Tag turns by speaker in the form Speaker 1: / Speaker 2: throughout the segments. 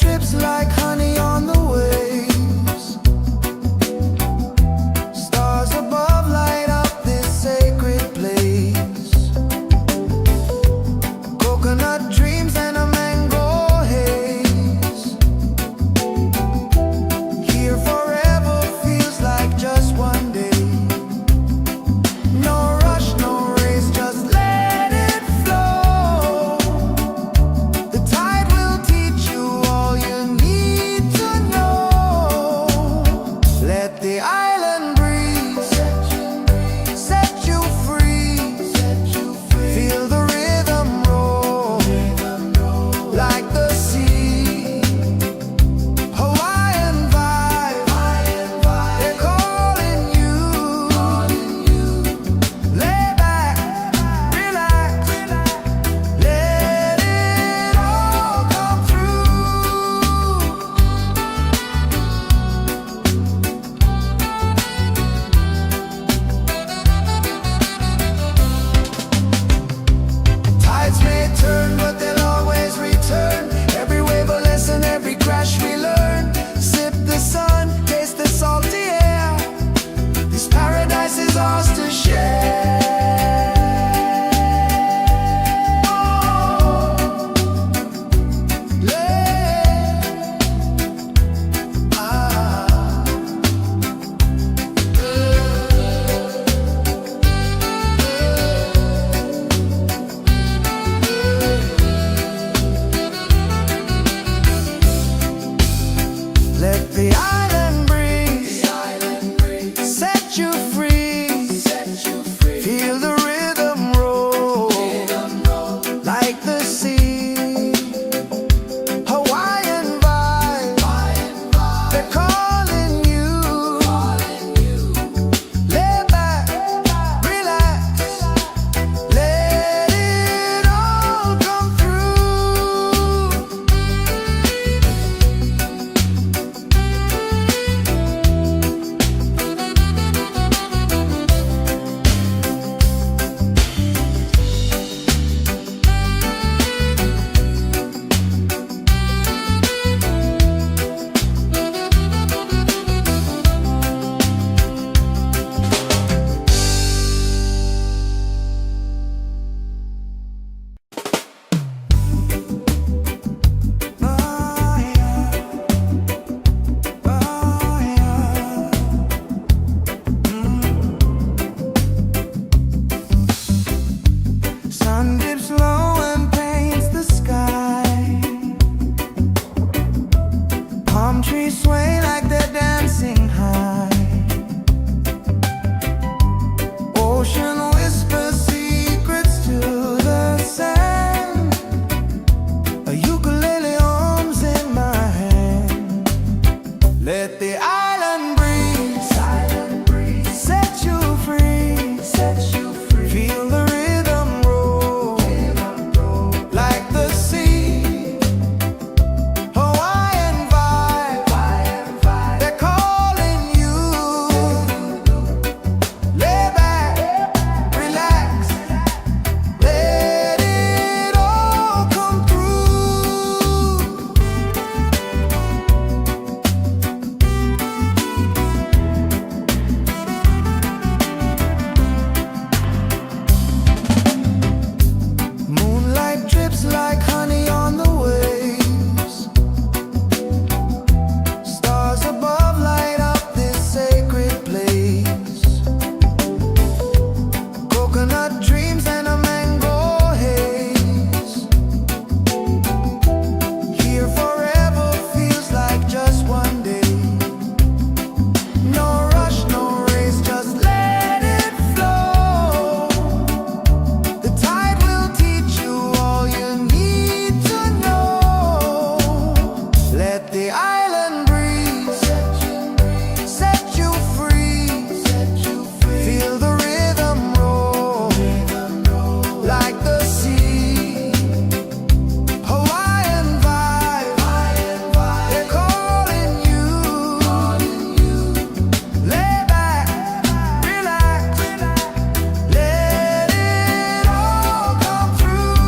Speaker 1: drips like honey on the waves. Stars above light up this sacred place. Coconut dreams and a mango haze. Here forever feels like just one day. No rush, no race, just let it flow. The tide will teach you all you need to know. Let the island breeze set you free. Feel the rhythm roll like the sea. Hawaiian vibe, they're calling you. Lay back, relax, let it all come through. Tides may turn, but they'll always return. Every wave a lesson, every crash we learn. Sip the sun, taste the salty air. This paradise is ours to share. Let the island breeze set you free. Feel the rhythm roll like the sea. Hawaiian vibe, they're calling you. Lay back, relax, let it all come through. Sun dips low and paints the sky. Palm trees sway like they're dancing high. Ocean whispers secrets to the sand. A ukulele hums in my hand. Let the island breeze set you free. Feel the rhythm roll like the sea. Hawaiian vibe, they're calling you. Lay back, relax, let it all come through. Moonlight drips like honey on the waves. Stars above light up this sacred place. Coconut dreams and a mango haze. Here forever feels like just one day. No rush, no race, just let it flow. The tide will teach you all you need to know. Let the island breeze set you free. Feel the rhythm roll like the sea. Hawaiian vibe, they're calling you. Lay back, relax, let it all come through.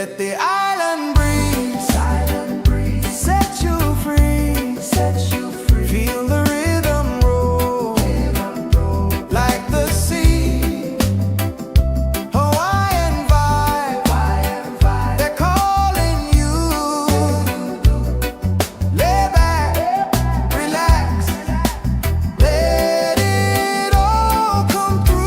Speaker 1: Let the island breeze set you free. Feel the rhythm roll like the sea. Hawaiian vibe, they're calling you. Lay back, relax, let it all come through.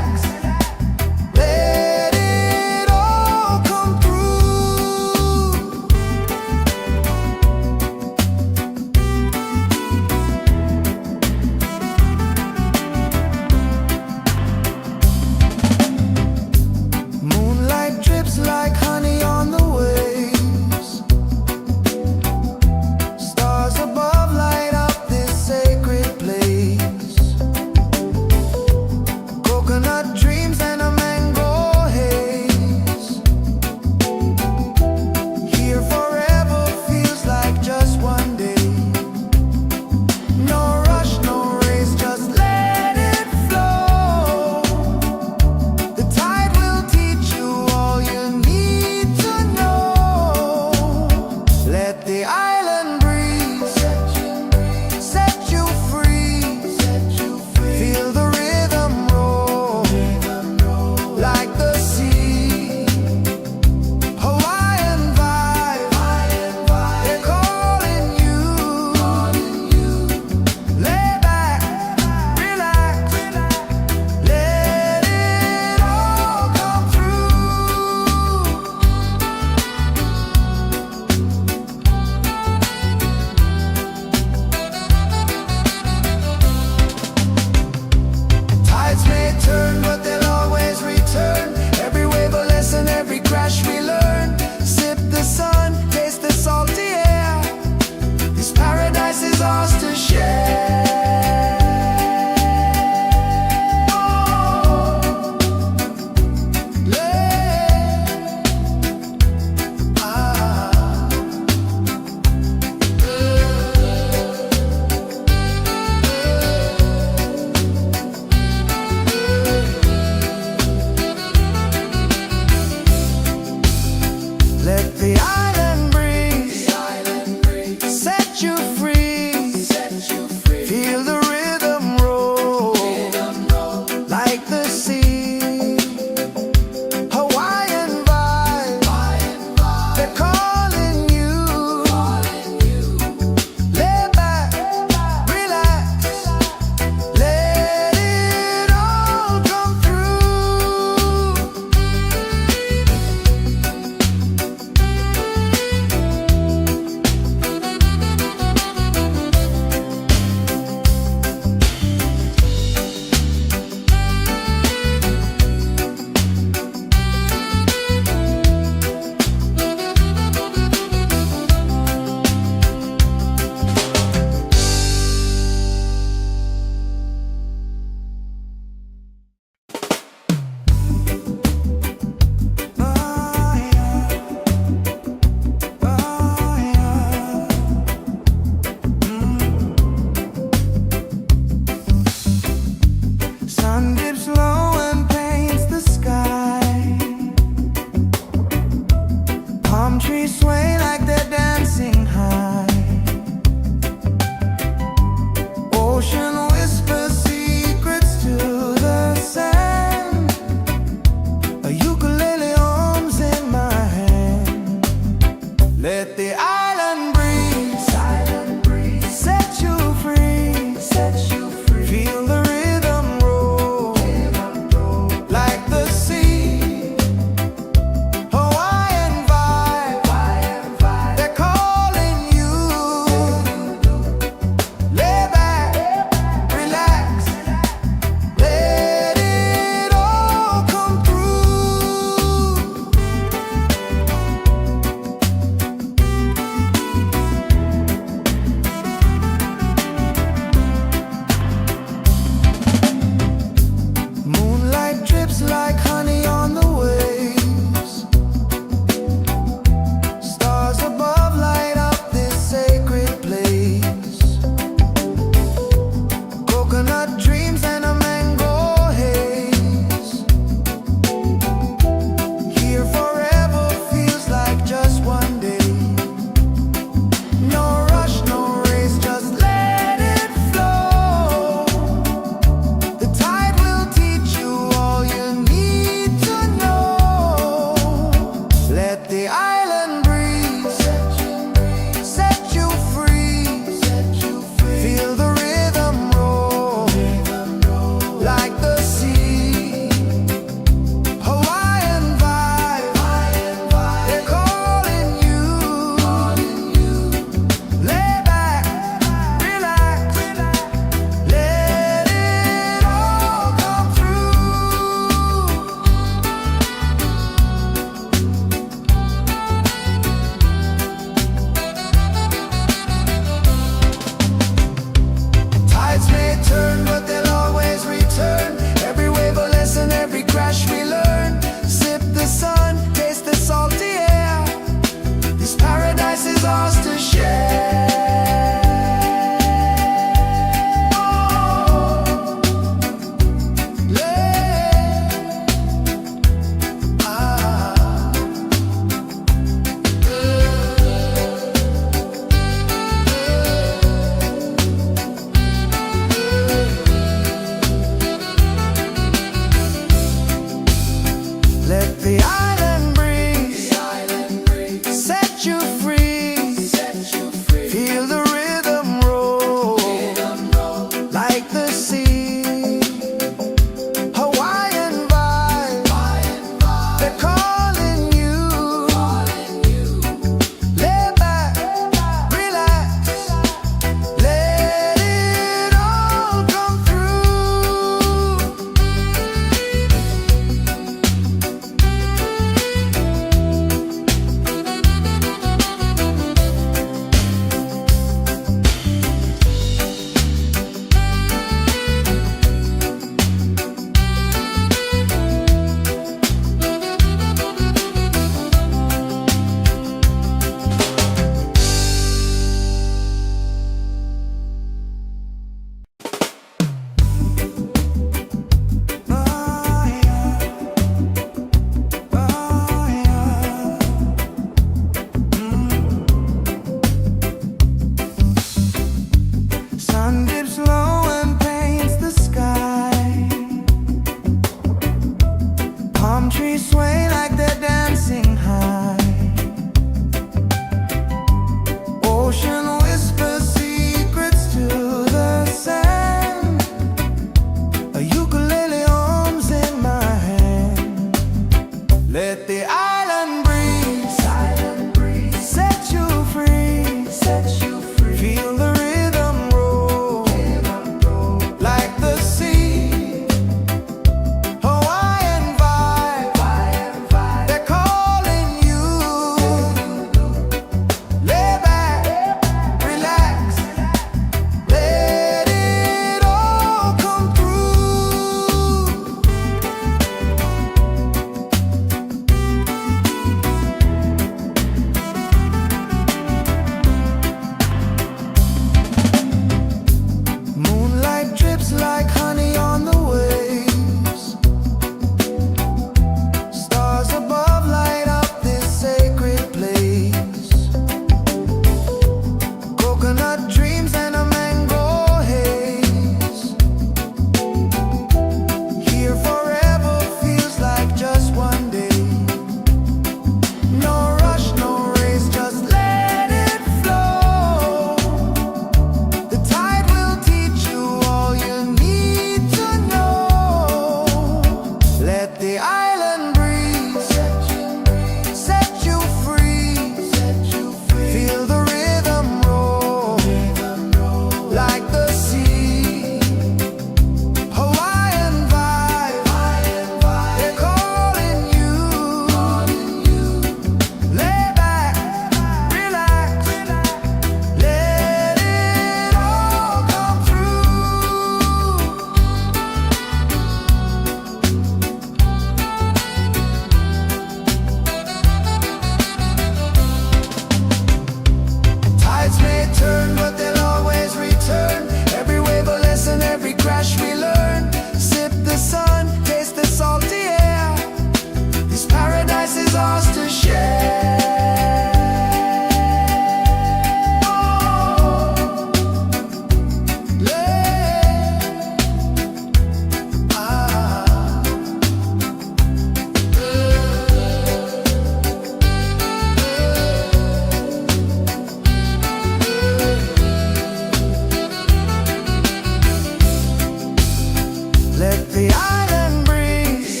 Speaker 1: Let the island breeze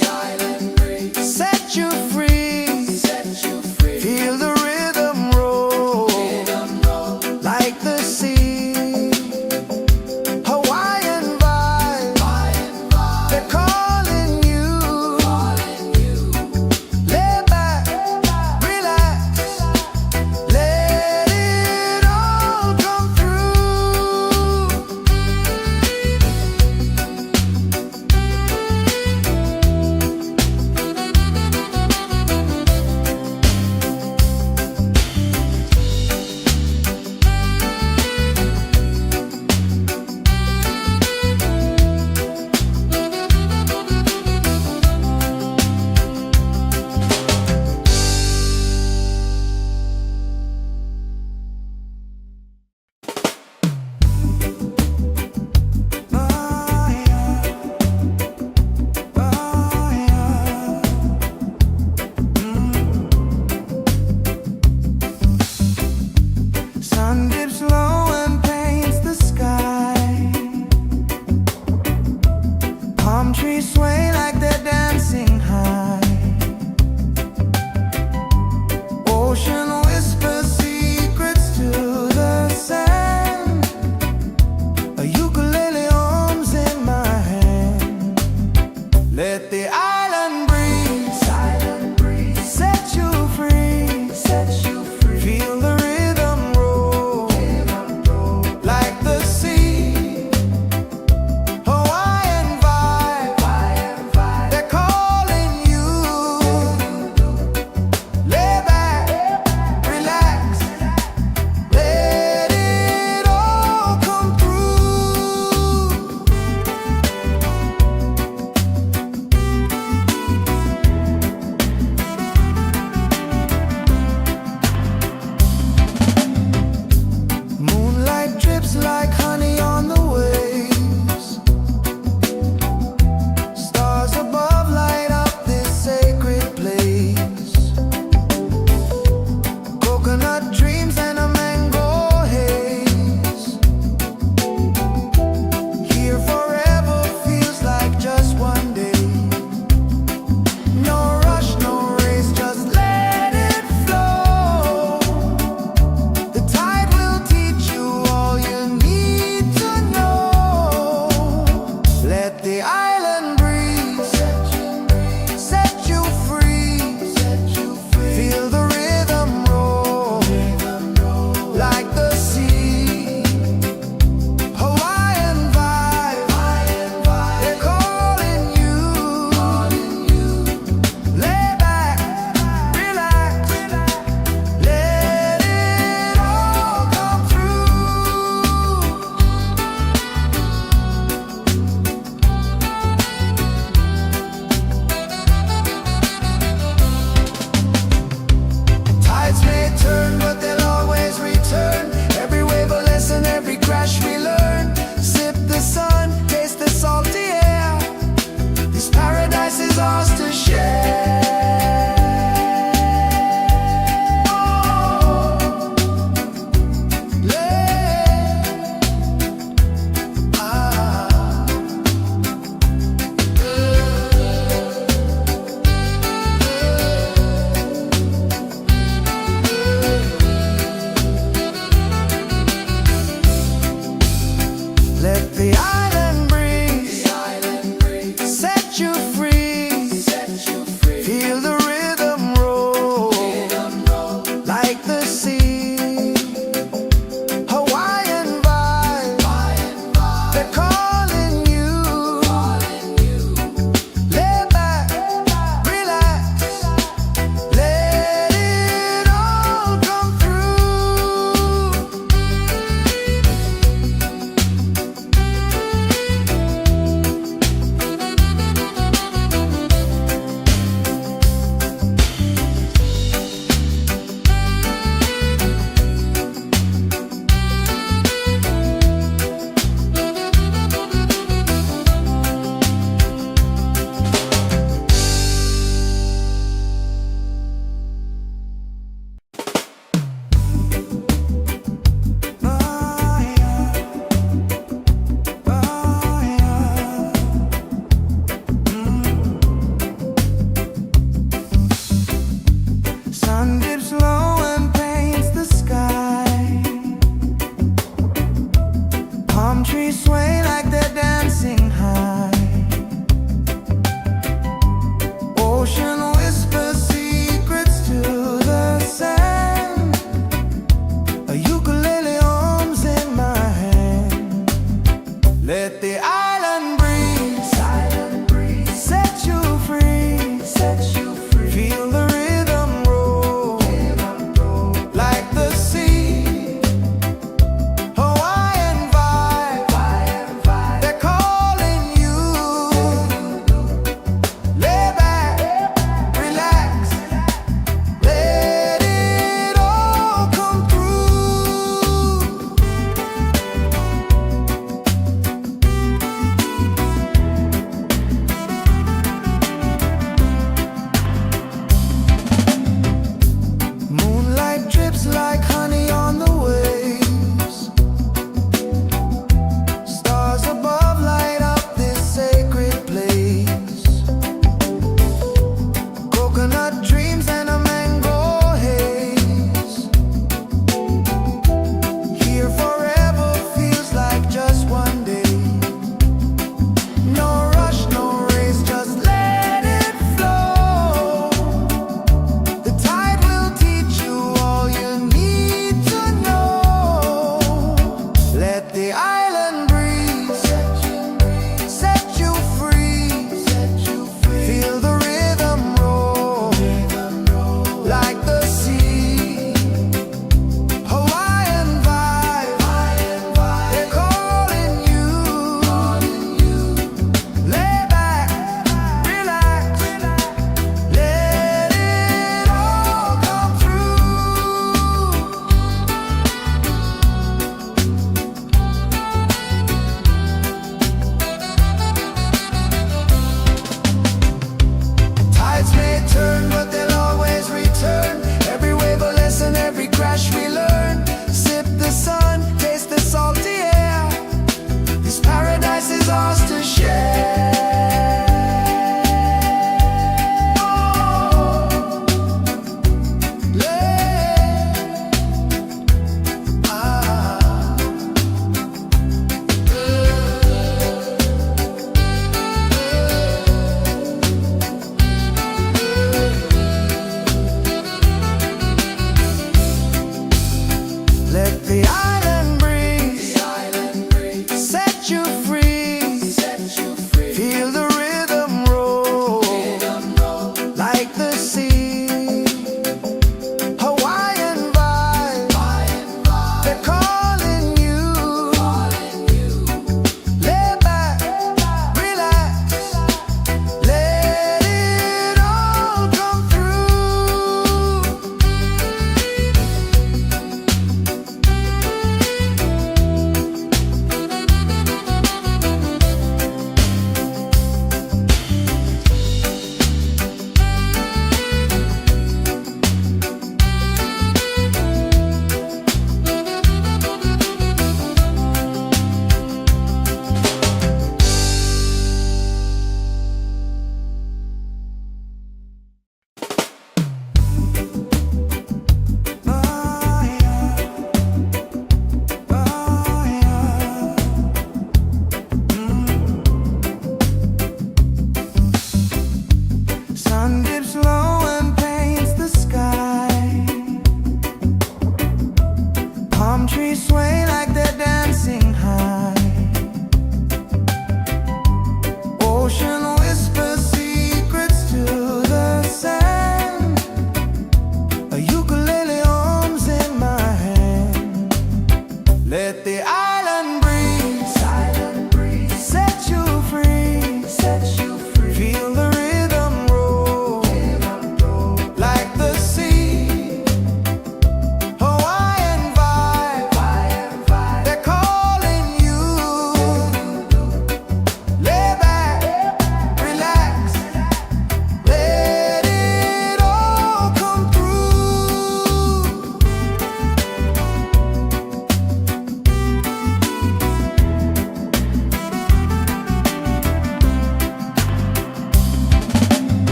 Speaker 1: set you free. Feel the rhythm roll like the sea. Hawaiian vibe, they're calling you. Lay back, relax, let it all come through. Sun dips low and paints the sky. Palm trees sway like they're dancing high. Ocean whispers secrets to the sand. A ukulele hums in my hand. Let the island breeze set you free. Feel the rhythm roll like the sea. Hawaiian vibe, they're calling you. Lay back, relax, let it all come through.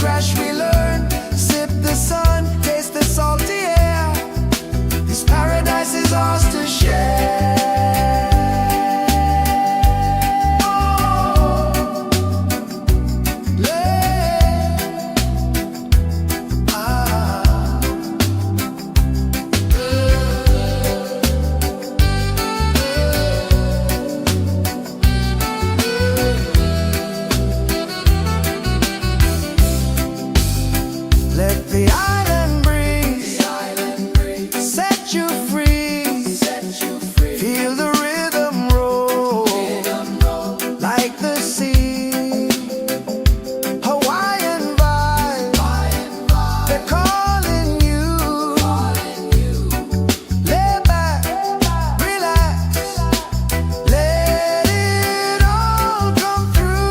Speaker 1: crash we learn. Sip the sun, taste the salty air. This paradise is ours to share. Let the island breeze set you free. Feel the rhythm roll like the sea. Hawaiian vibe, they're calling you. Lay back, relax, let it all come through.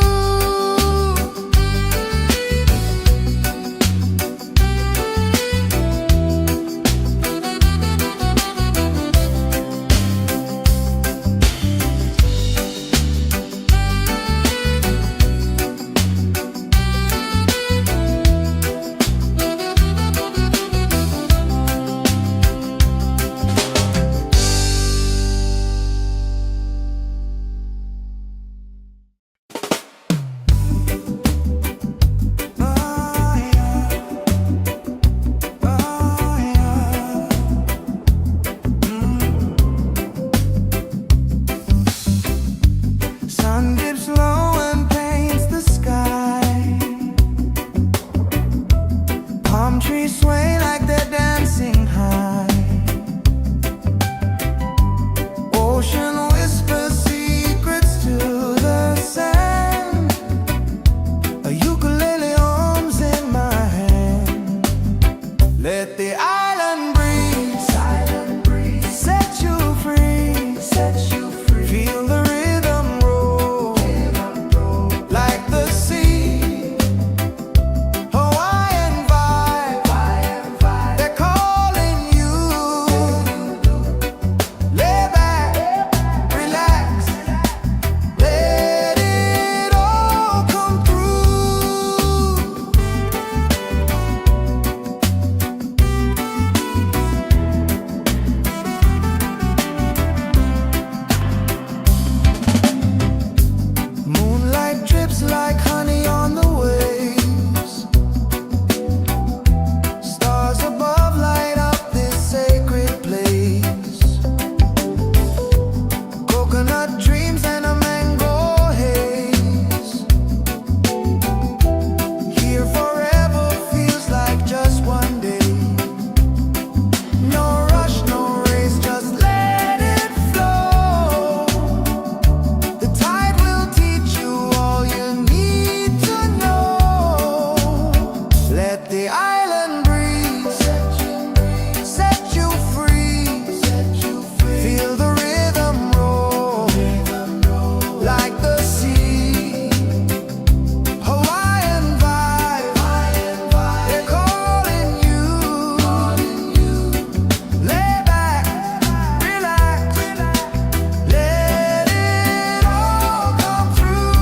Speaker 1: Sun dips low and paints the sky. Palm trees sway like they're dancing high. Ocean whispers secrets to the sand. A ukulele hums in my hand. Let the island breeze set you free. Feel the rhythm roll like the sea. Hawaiian vibe, they're calling you. Lay back, relax, let it all come through. Moonlight drips like honey on the waves. Stars above light up this sacred place. Coconut dreams and a mango haze. Here forever feels like just one day. No rush, no race, just let it flow. The tide will teach you all you need to know. Let the island breeze set you free. Feel the rhythm roll like the sea. Hawaiian vibe, they're calling you. Lay back, relax, let it all come through.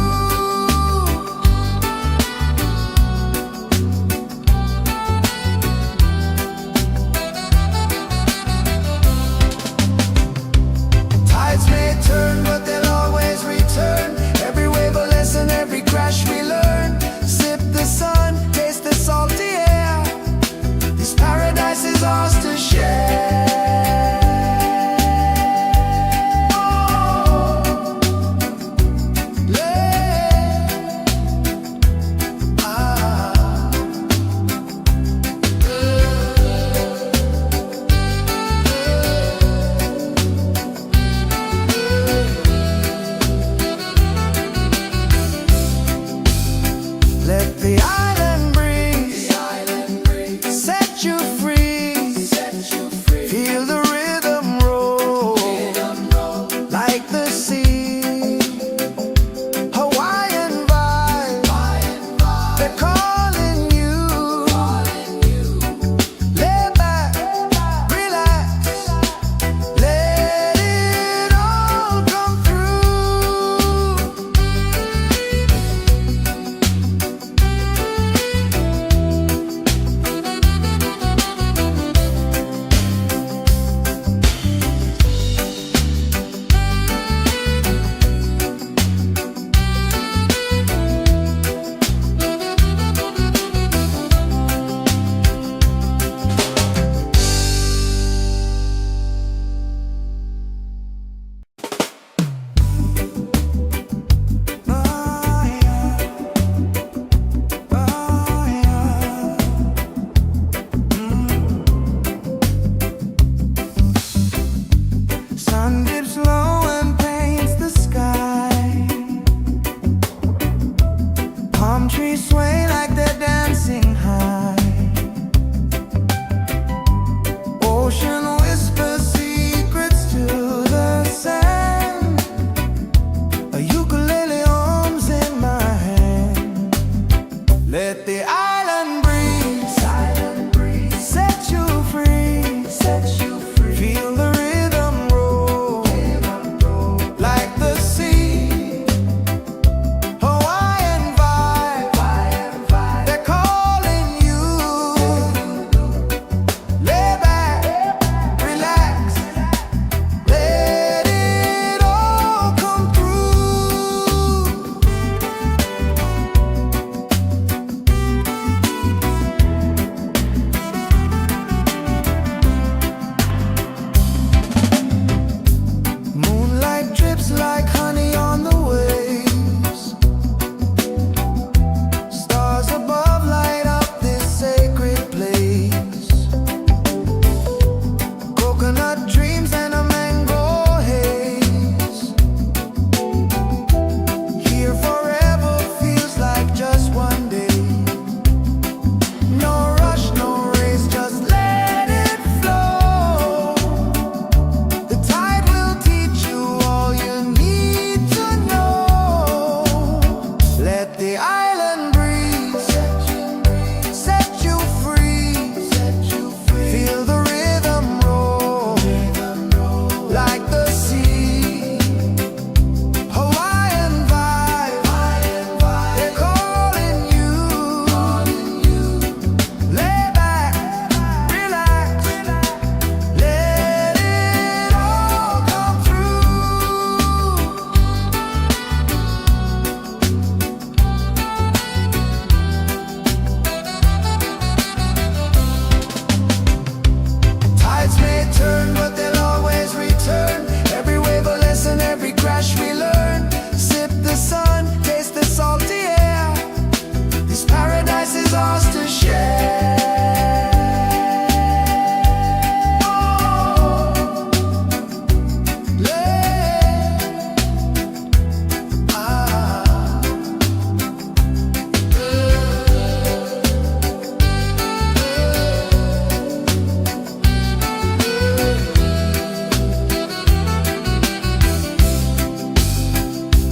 Speaker 1: share.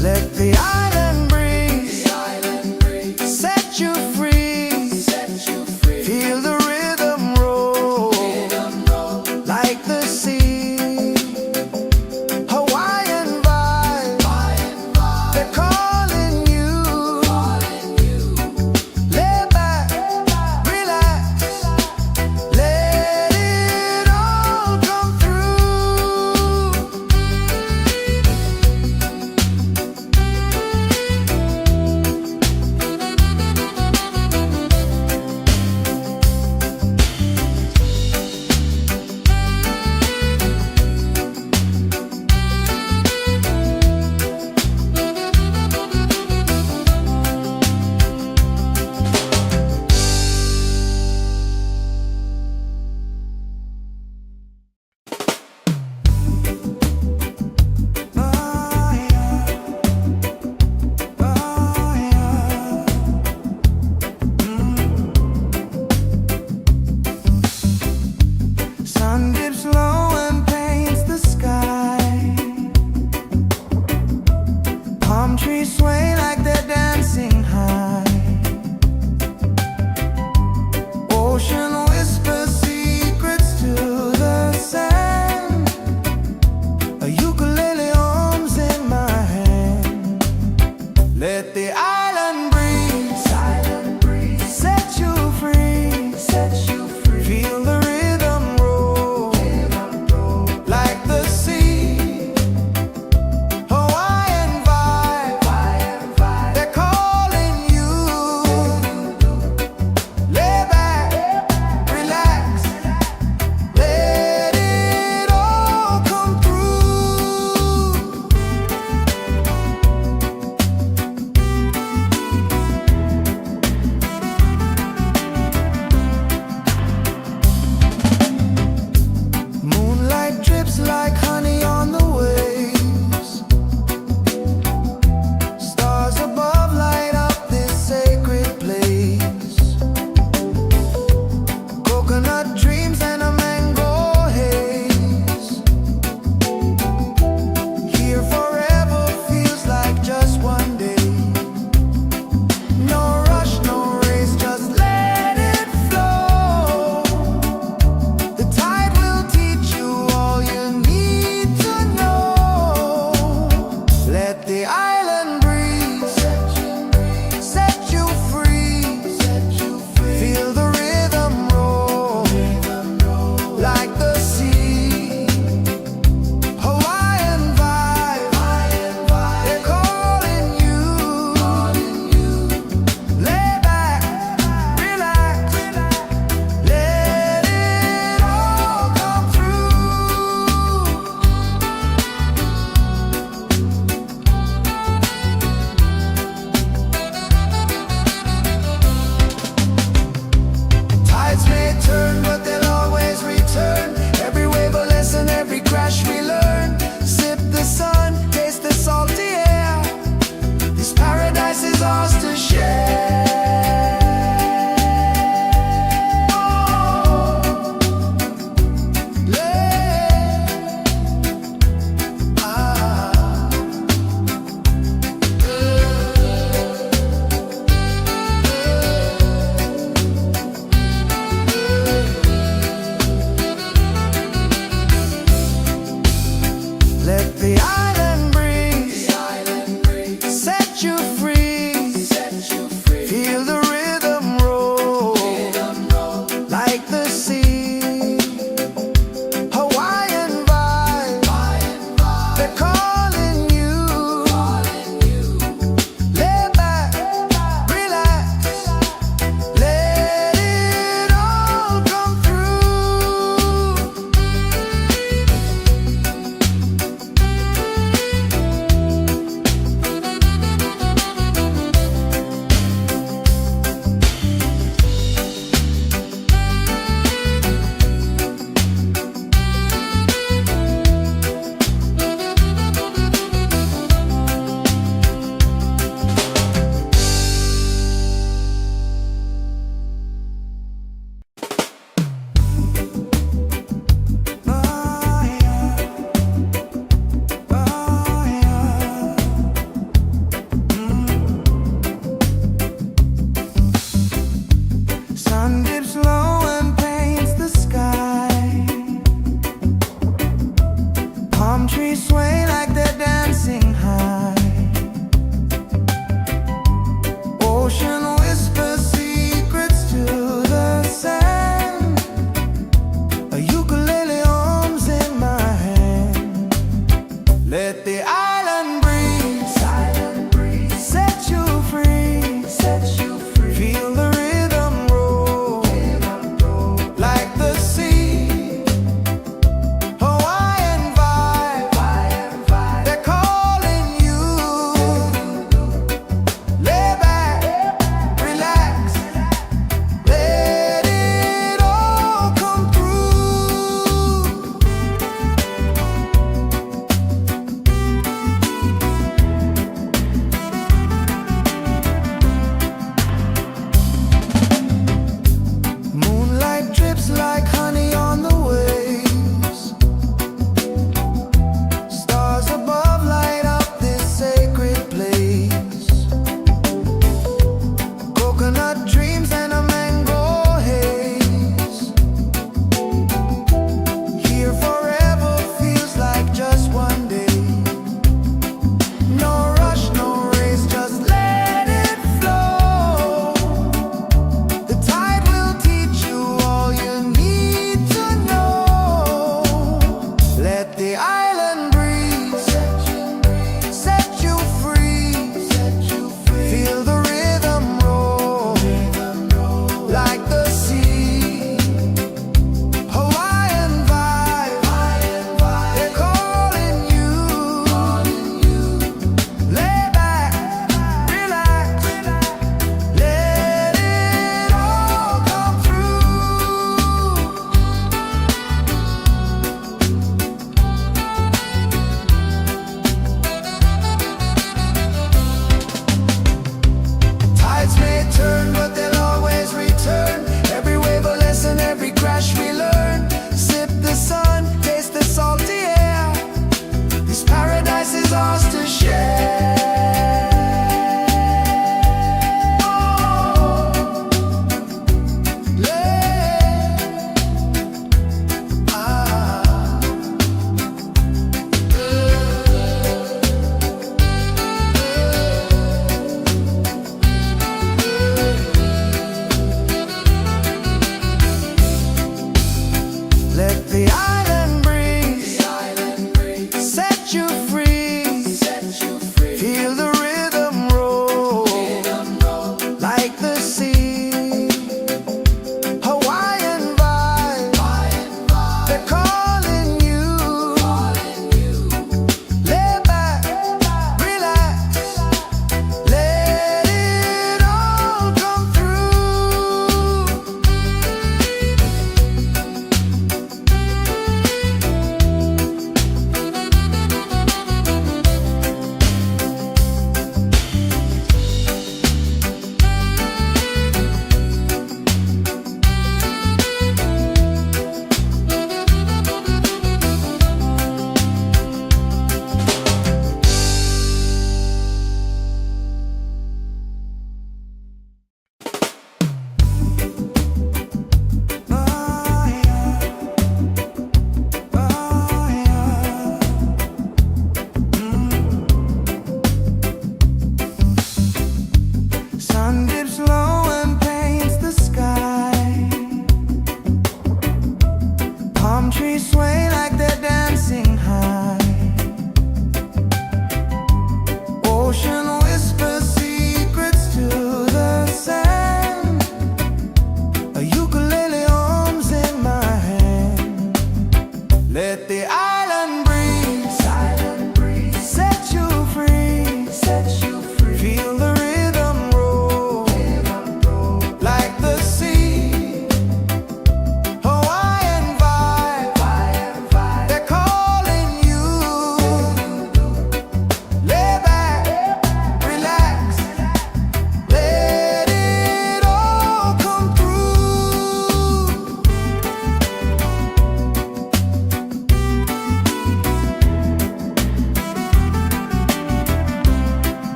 Speaker 1: Let the island breeze set you free.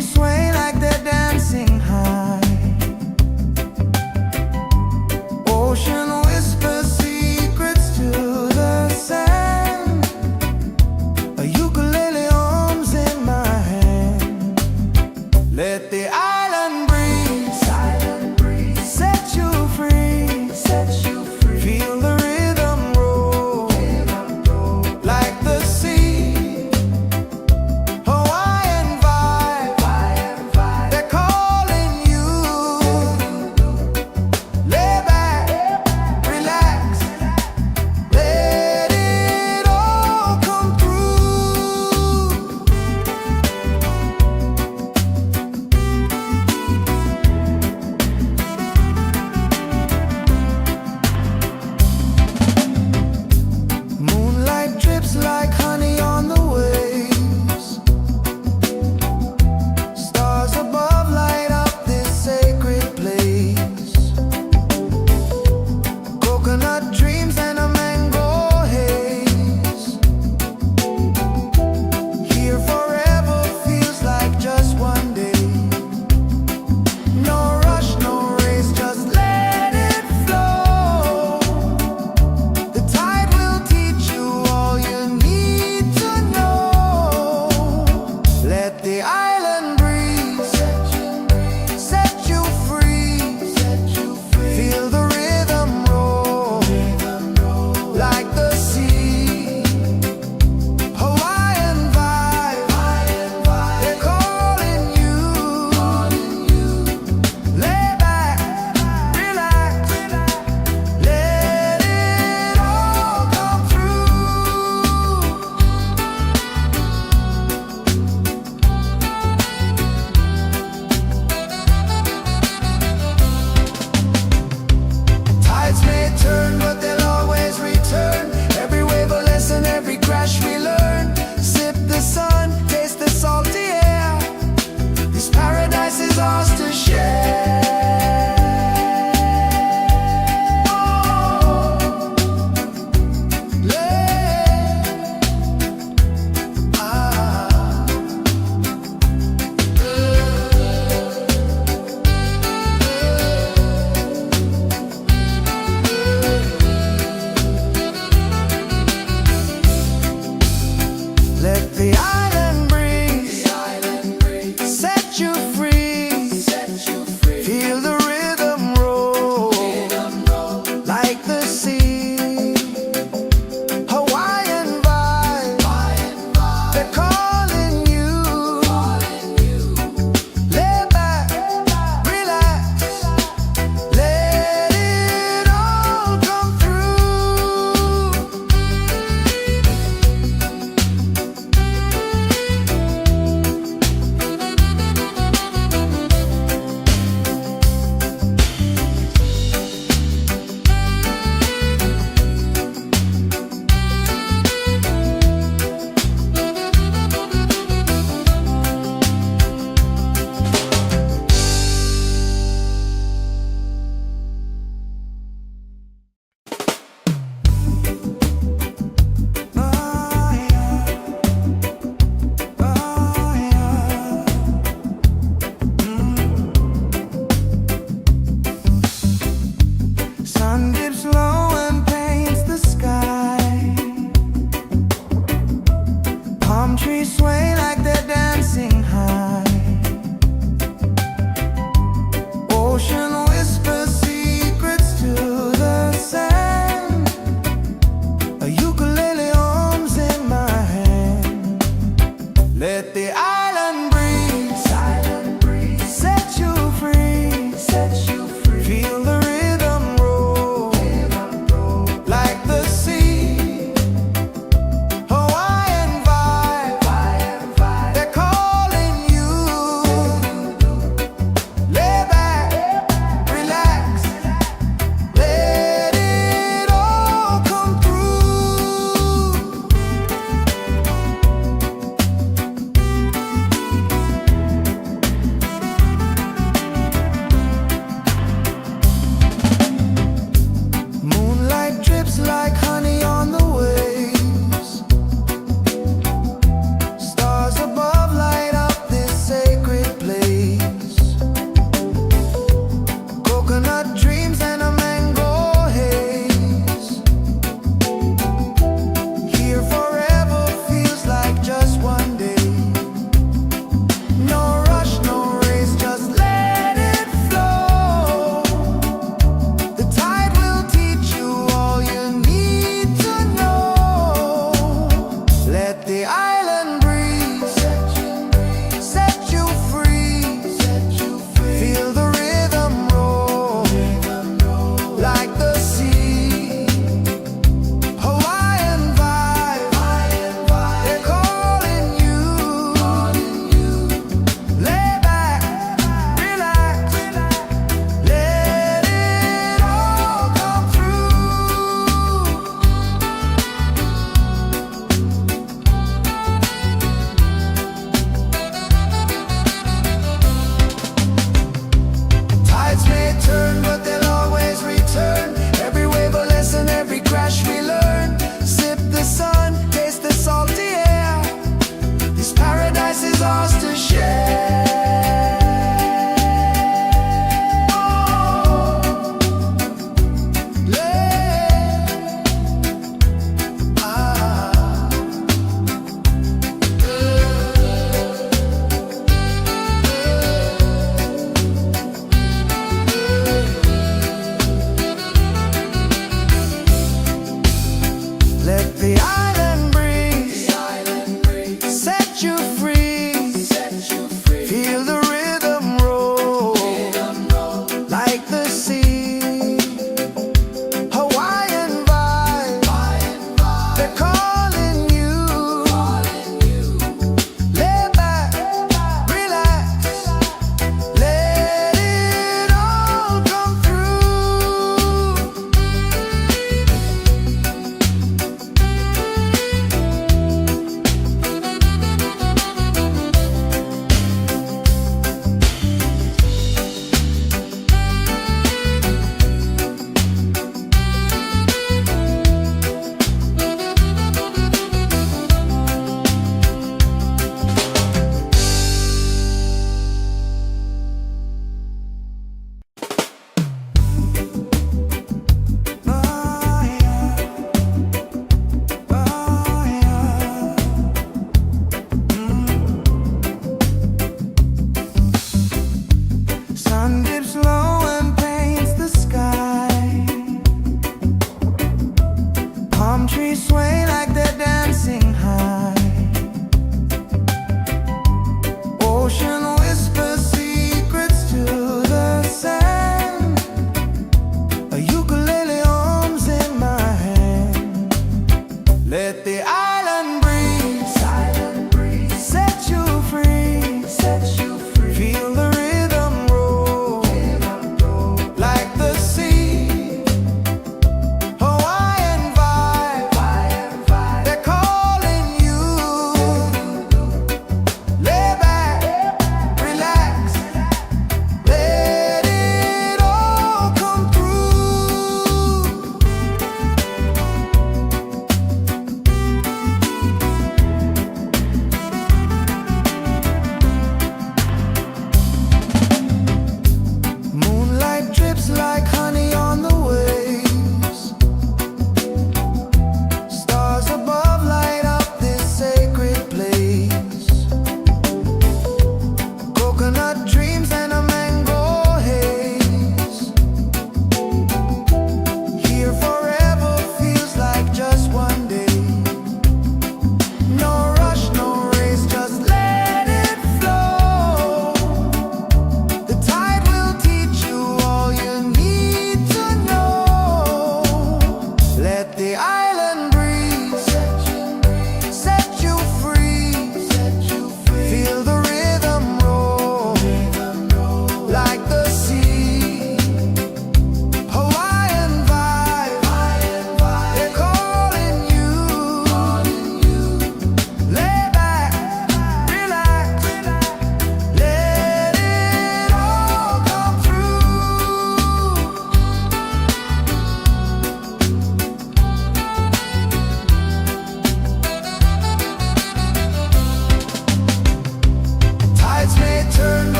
Speaker 1: Trees sway like they're dancing high. Ocean whispers secrets to the sand. A ukulele arms in my hand. Let the island breeze set you free. Feel the rhythm roll like the sea. Hawaiian vibe, they're calling you. Lay back, relax, let it all come through.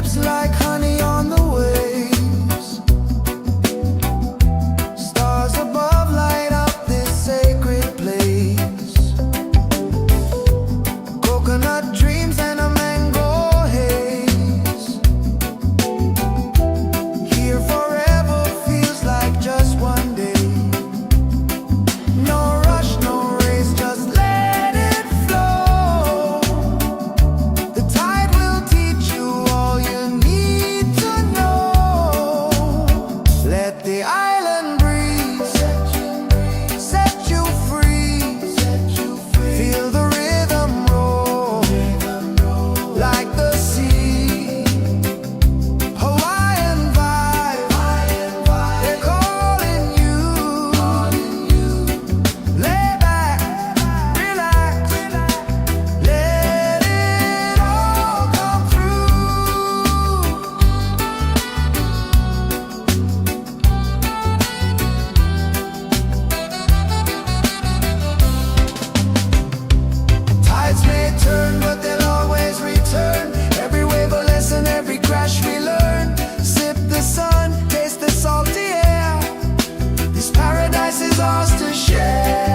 Speaker 1: drips like honey on the waves. Stars above light up this sacred place. Coconut dreams and a mango haze. Here forever feels like just one day. No rush, no race, just let it flow. The tide will teach you all you need to know. Let the island breeze set you free. Feel the rhythm roll like the sea. Hawaiian vibe, they're calling you. Lay back, relax, let it all come through. Tides may turn, but they'll always return. Every wave a lesson, every crash we learn. Sip the sun, taste the salty air. This paradise is ours to share.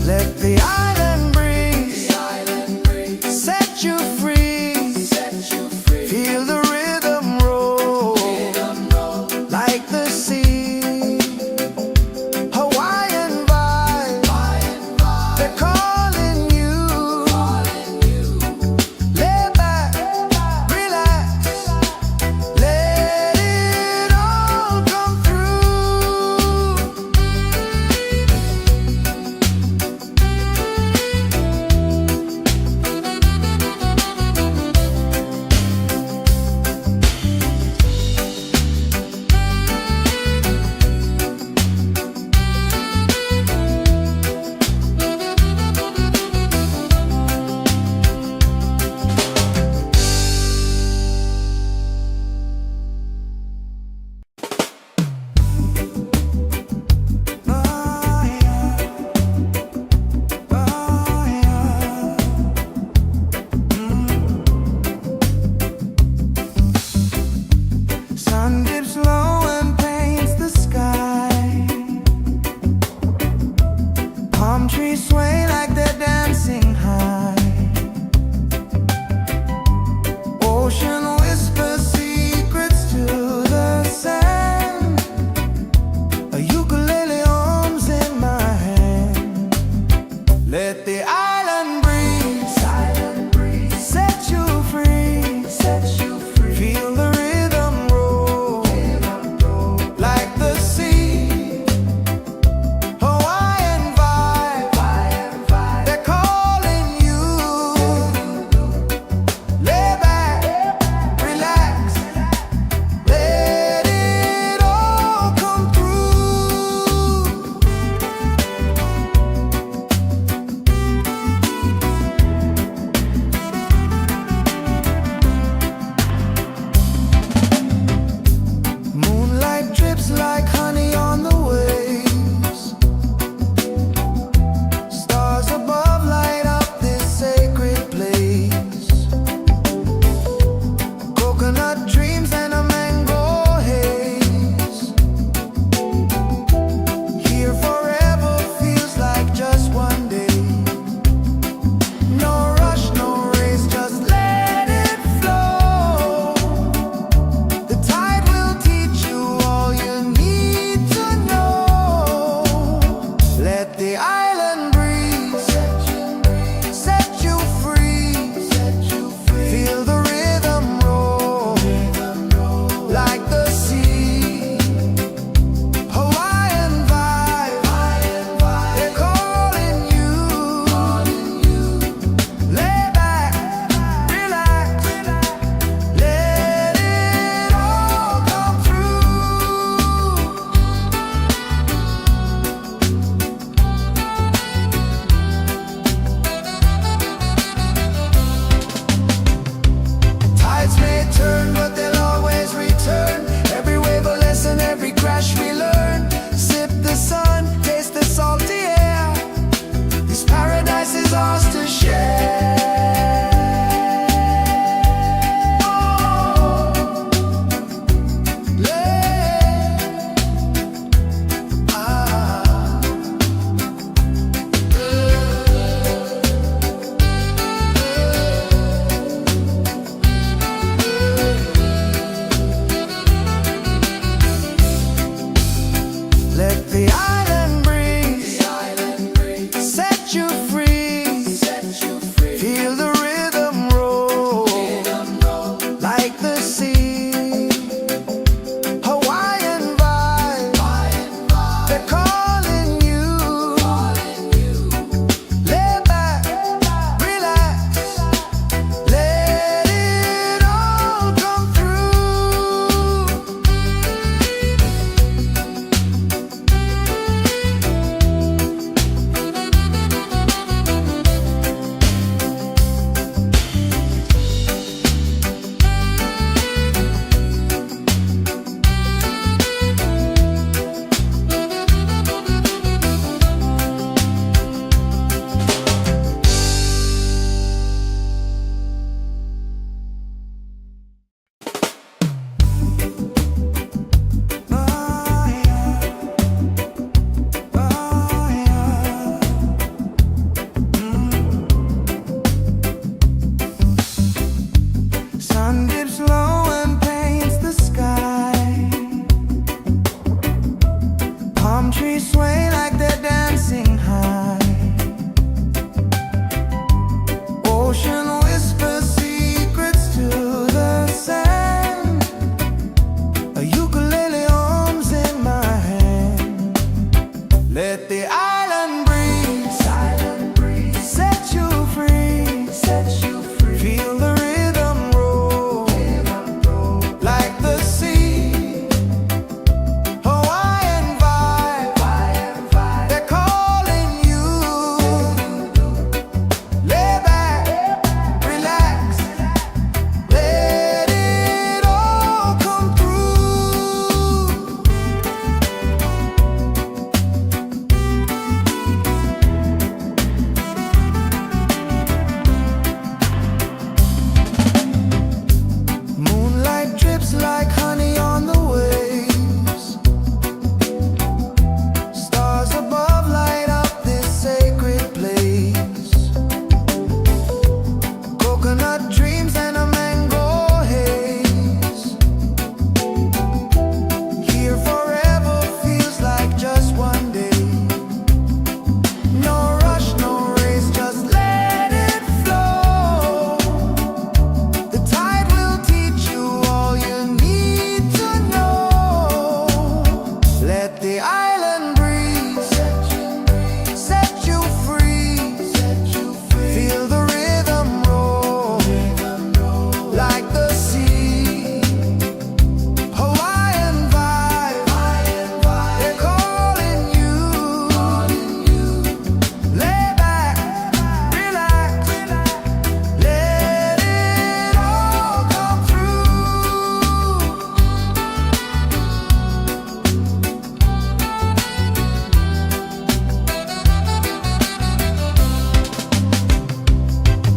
Speaker 1: Let the island breeze set you free. Feel the rhythm roll like the sea. Hawaiian vibe, they're calling you. Lay back, relax, let it all come through. Sun dips low and paints the sky. Palm trees sway like they're dancing high. Ocean whispers secrets to the sand. A ukulele arms in my hand. Let the island breeze set you free. Feel the rhythm roll like the sea. Hawaiian vibe, Let the island breeze set you free. Feel the rhythm roll like the sea. Hawaiian vibe, they're calling you. Lay back, relax, let it all come through. Moonlight drips like honey on the waves. Stars above light up this sacred place. Coconut dreams and a mango haze. Here forever feels like just one day. No rush, no race, just let it flow. The tide will teach you all you need to know. Let the island breeze set you free. Feel the rhythm roll like the sea. Hawaiian vibe, they're calling you. Lay back, relax, let it all come through.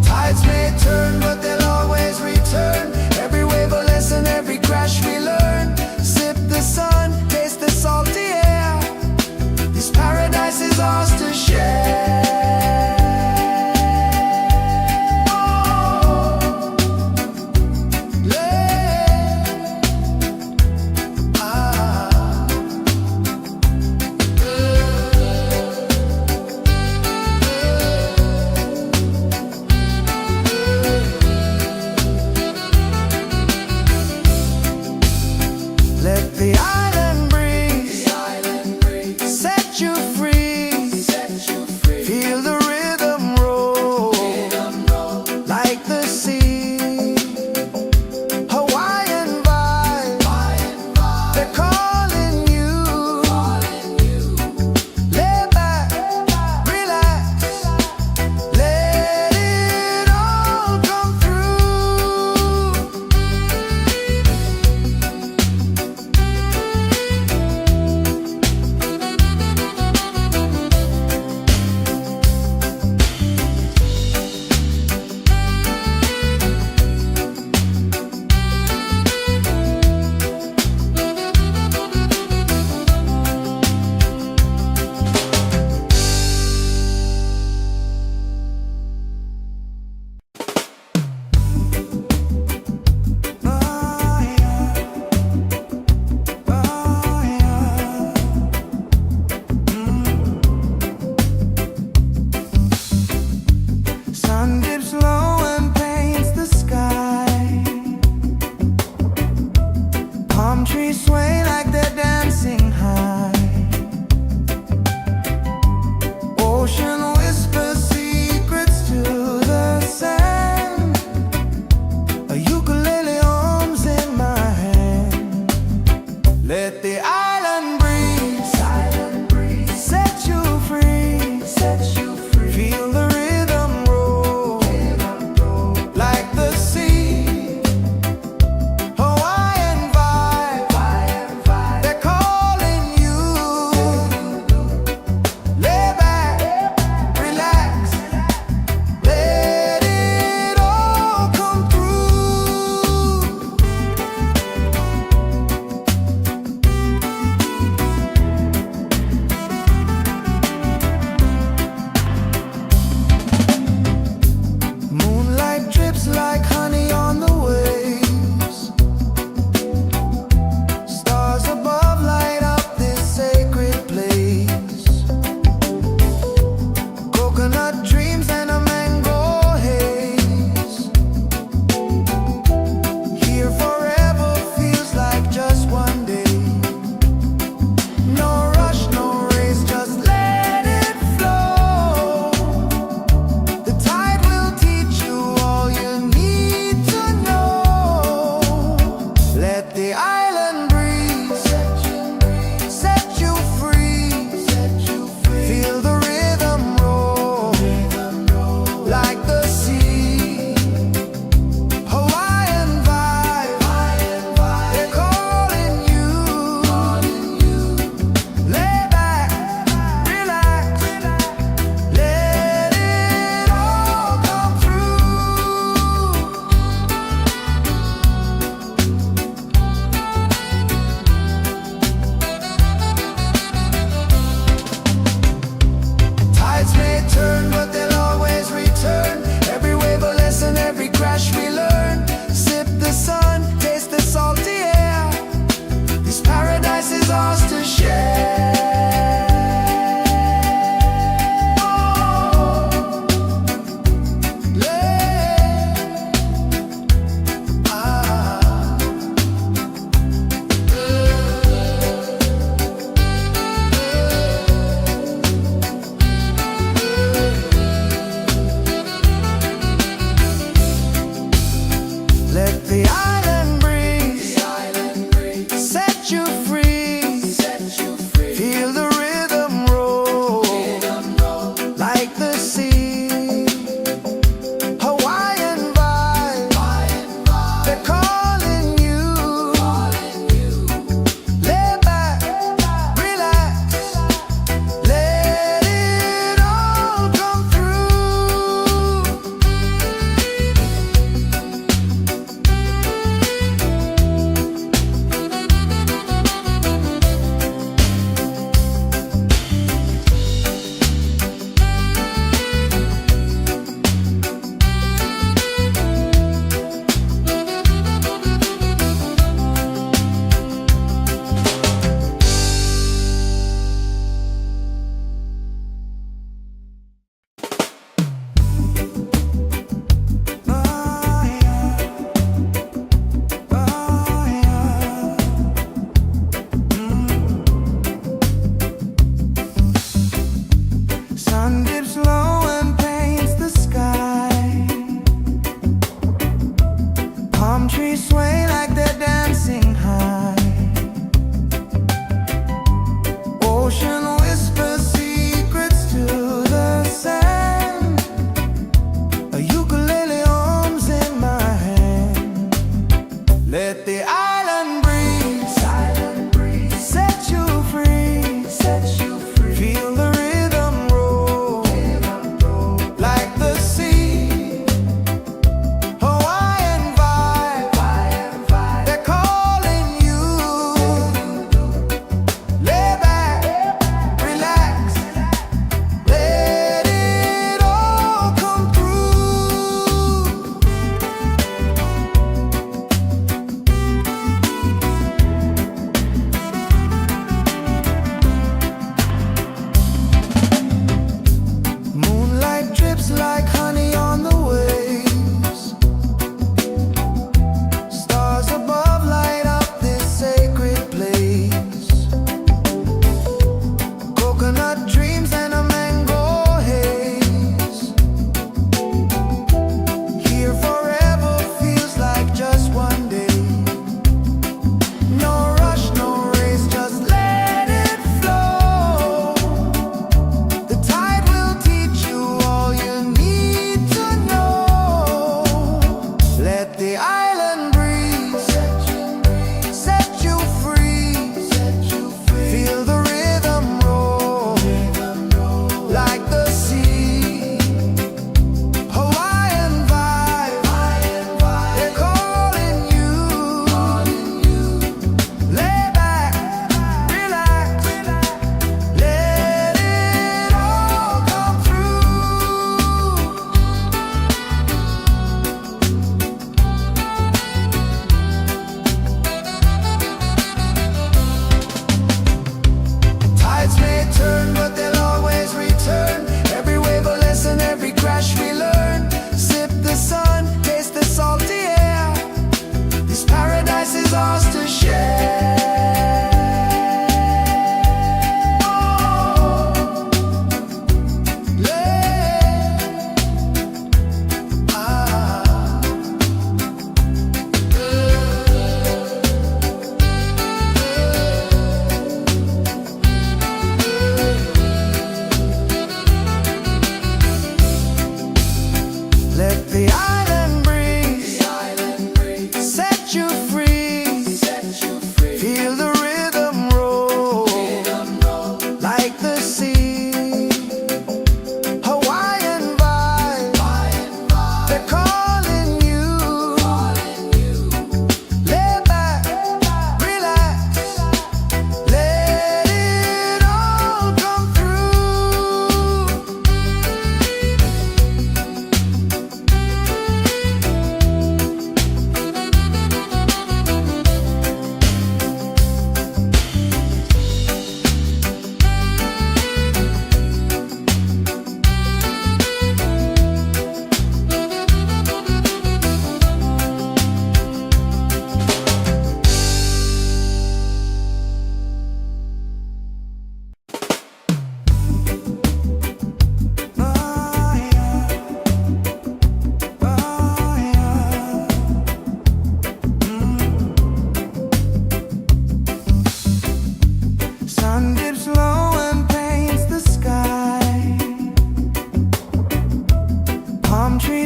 Speaker 1: Tides may turn, but they'll always return. Every wave a lesson, every crash we learn. Sip the sun, taste the salty air. This paradise is ours to share. Let the island breeze set you free. Feel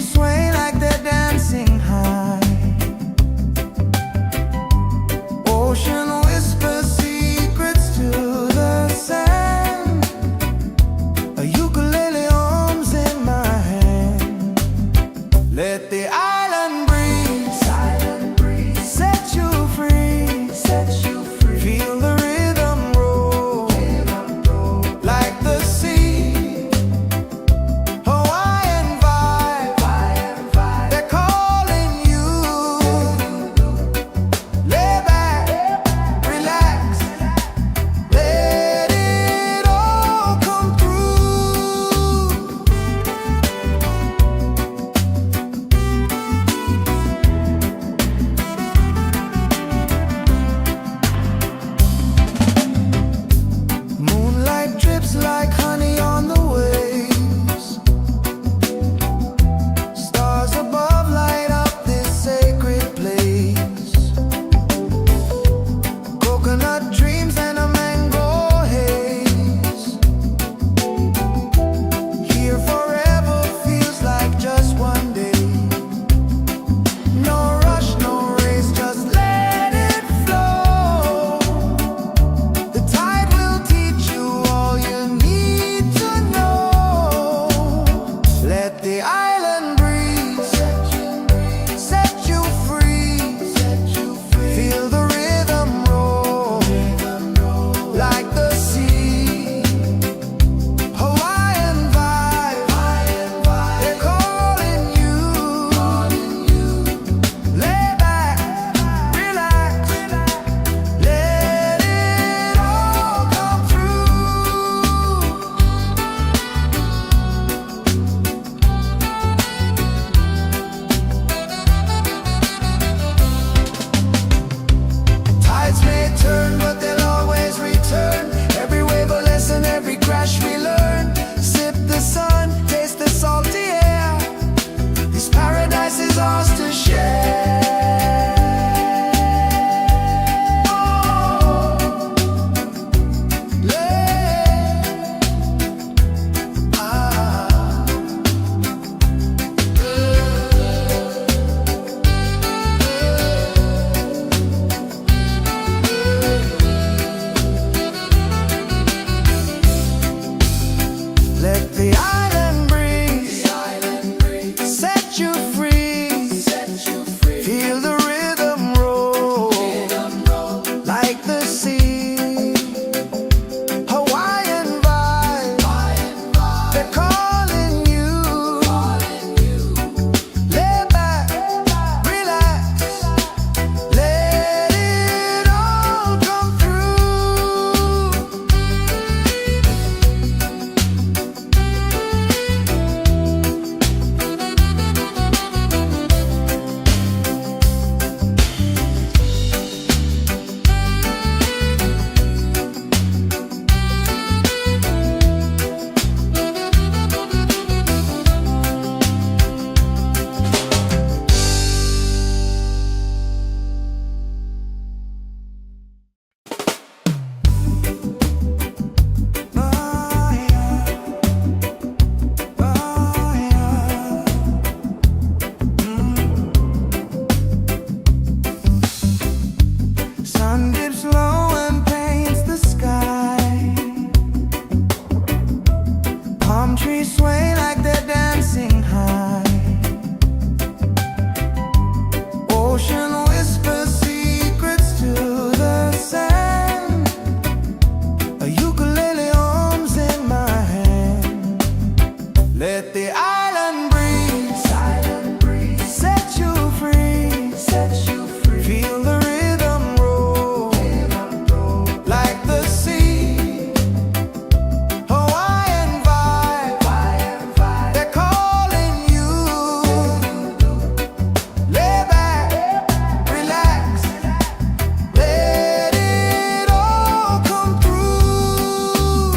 Speaker 1: trees sway like they're dancing high. Ocean whispers secrets to the sand. A ukulele hums in my hand. Let the island breeze set you free. Feel the rhythm roll like the sea. Hawaiian vibe, they're calling you. Lay back, relax, let it all come through. Moonlight drips like honey on the waves. Stars above light up this sacred place. Coconut dreams and a mango haze. Here forever feels like just one day. No rush, no race, just let it flow. The tide will teach you all you need to know. Let the island breeze set you free. Feel the rhythm roll like the sea. Hawaiian vibe, they're calling you. Lay back, relax, let it all come through. Tides may turn, but they'll always return. Every wave a lesson, every crash we learn. Sip the sun, taste the salty air. This paradise is ours to share. Let the island breeze set you free. Feel the rhythm roll like the sea. Hawaiian vibe, they're calling you. Lay back, relax, let it all come through. Sun dips low and paints the sky. Palm trees sway like they're dancing high. Ocean whispers secrets to the sand. A ukulele hums in my hand. Let the island breeze set you free. Feel the rhythm roll like the sea. Hawaiian vibe, they're calling you. Lay back, relax, let it all come through.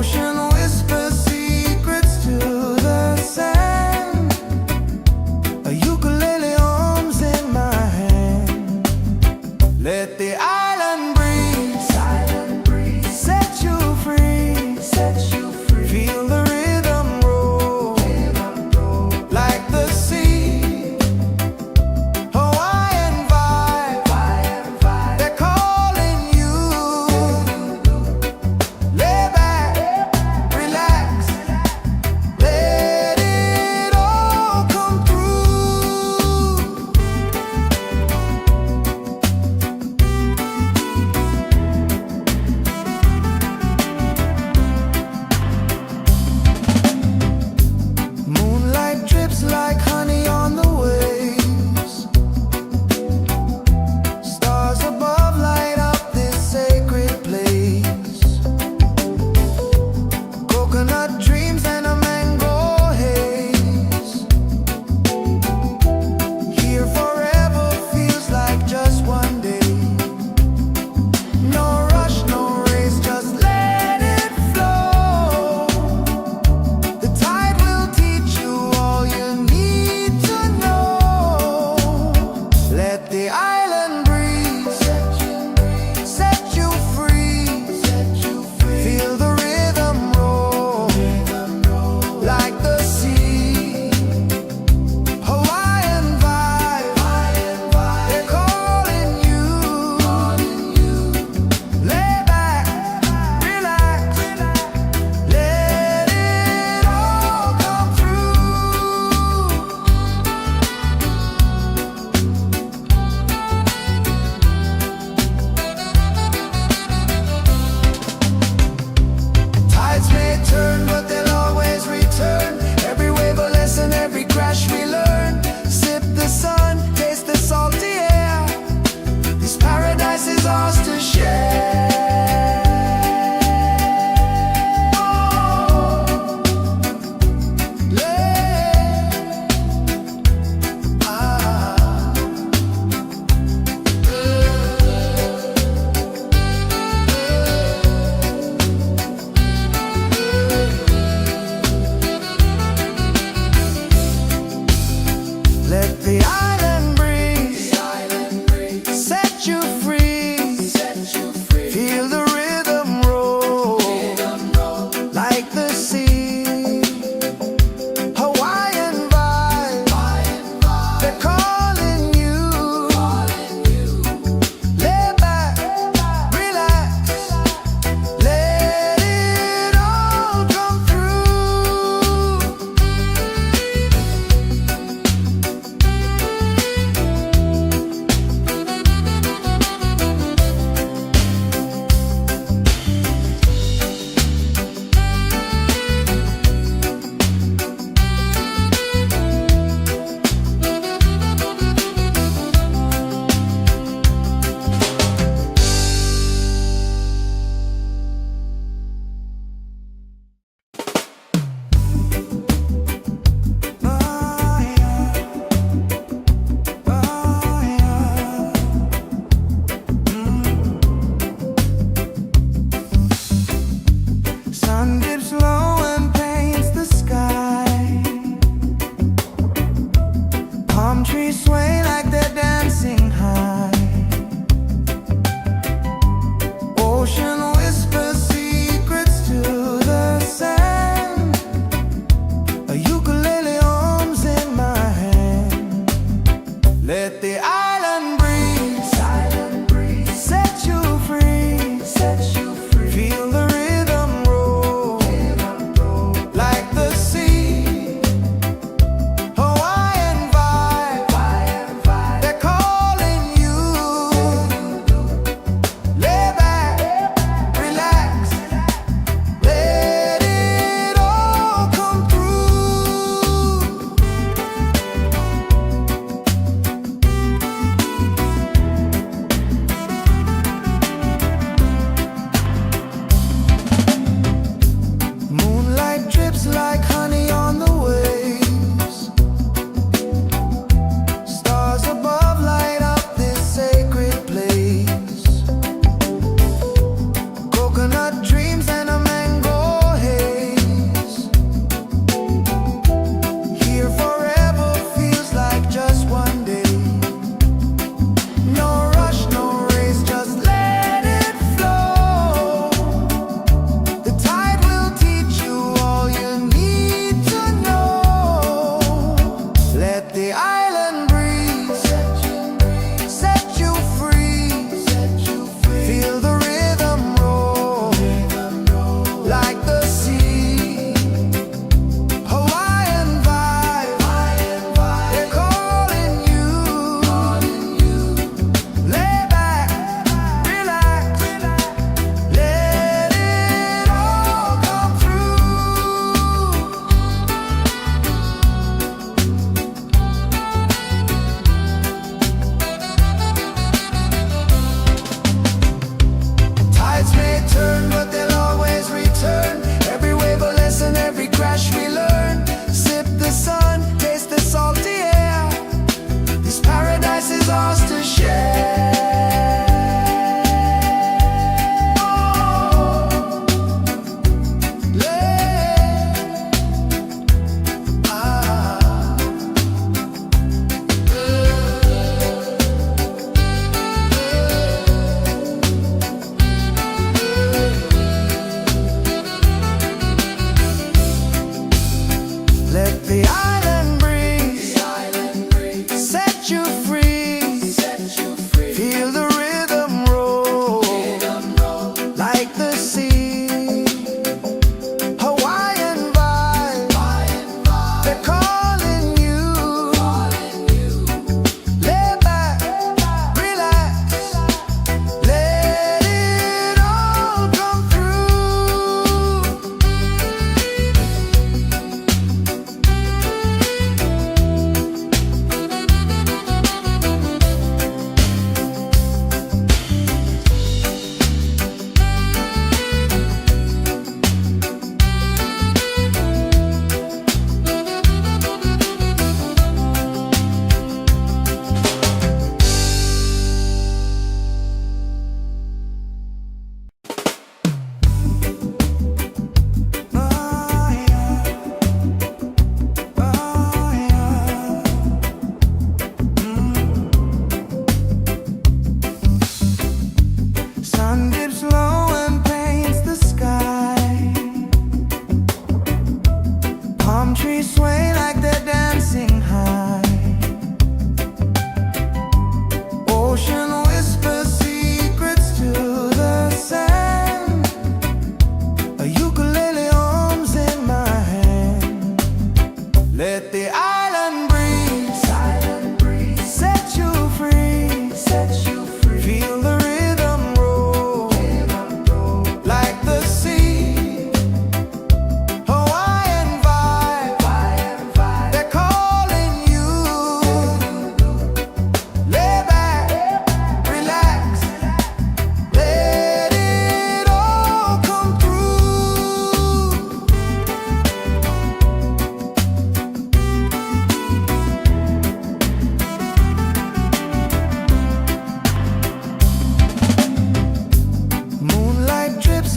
Speaker 1: ocean whispers secrets to the sand. A ukulele arms in my hand. Let the island breeze set you free. Feel the rhythm roll like the sea. Hawaiian vibe, they're calling you. Lay back,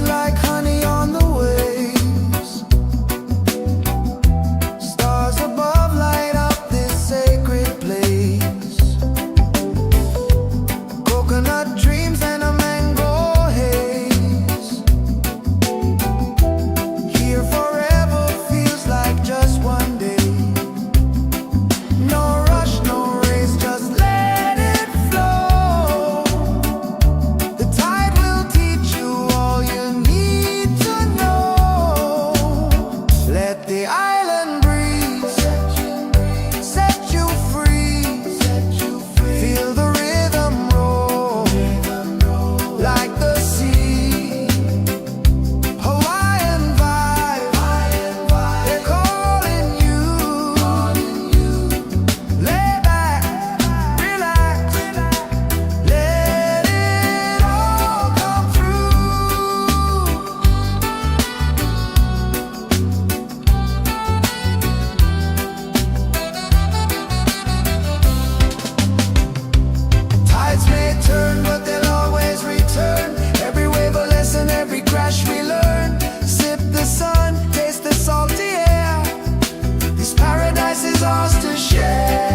Speaker 1: like honey on the waves. Stars above light up this sacred place. Coconut dreams and a mango haze. Here forever feels like just one day. No rush, no race, just let it flow. The tide will teach you all you need to know. Let the island breeze set you free. Feel the rhythm roll like the sea. Hawaiian vibe, they're calling you. Lay back, relax, let it all come through. Tides may turn, but they'll always return. Every wave a lesson, every crash we learn. Sip the sun, taste the salty air. This paradise is ours to share.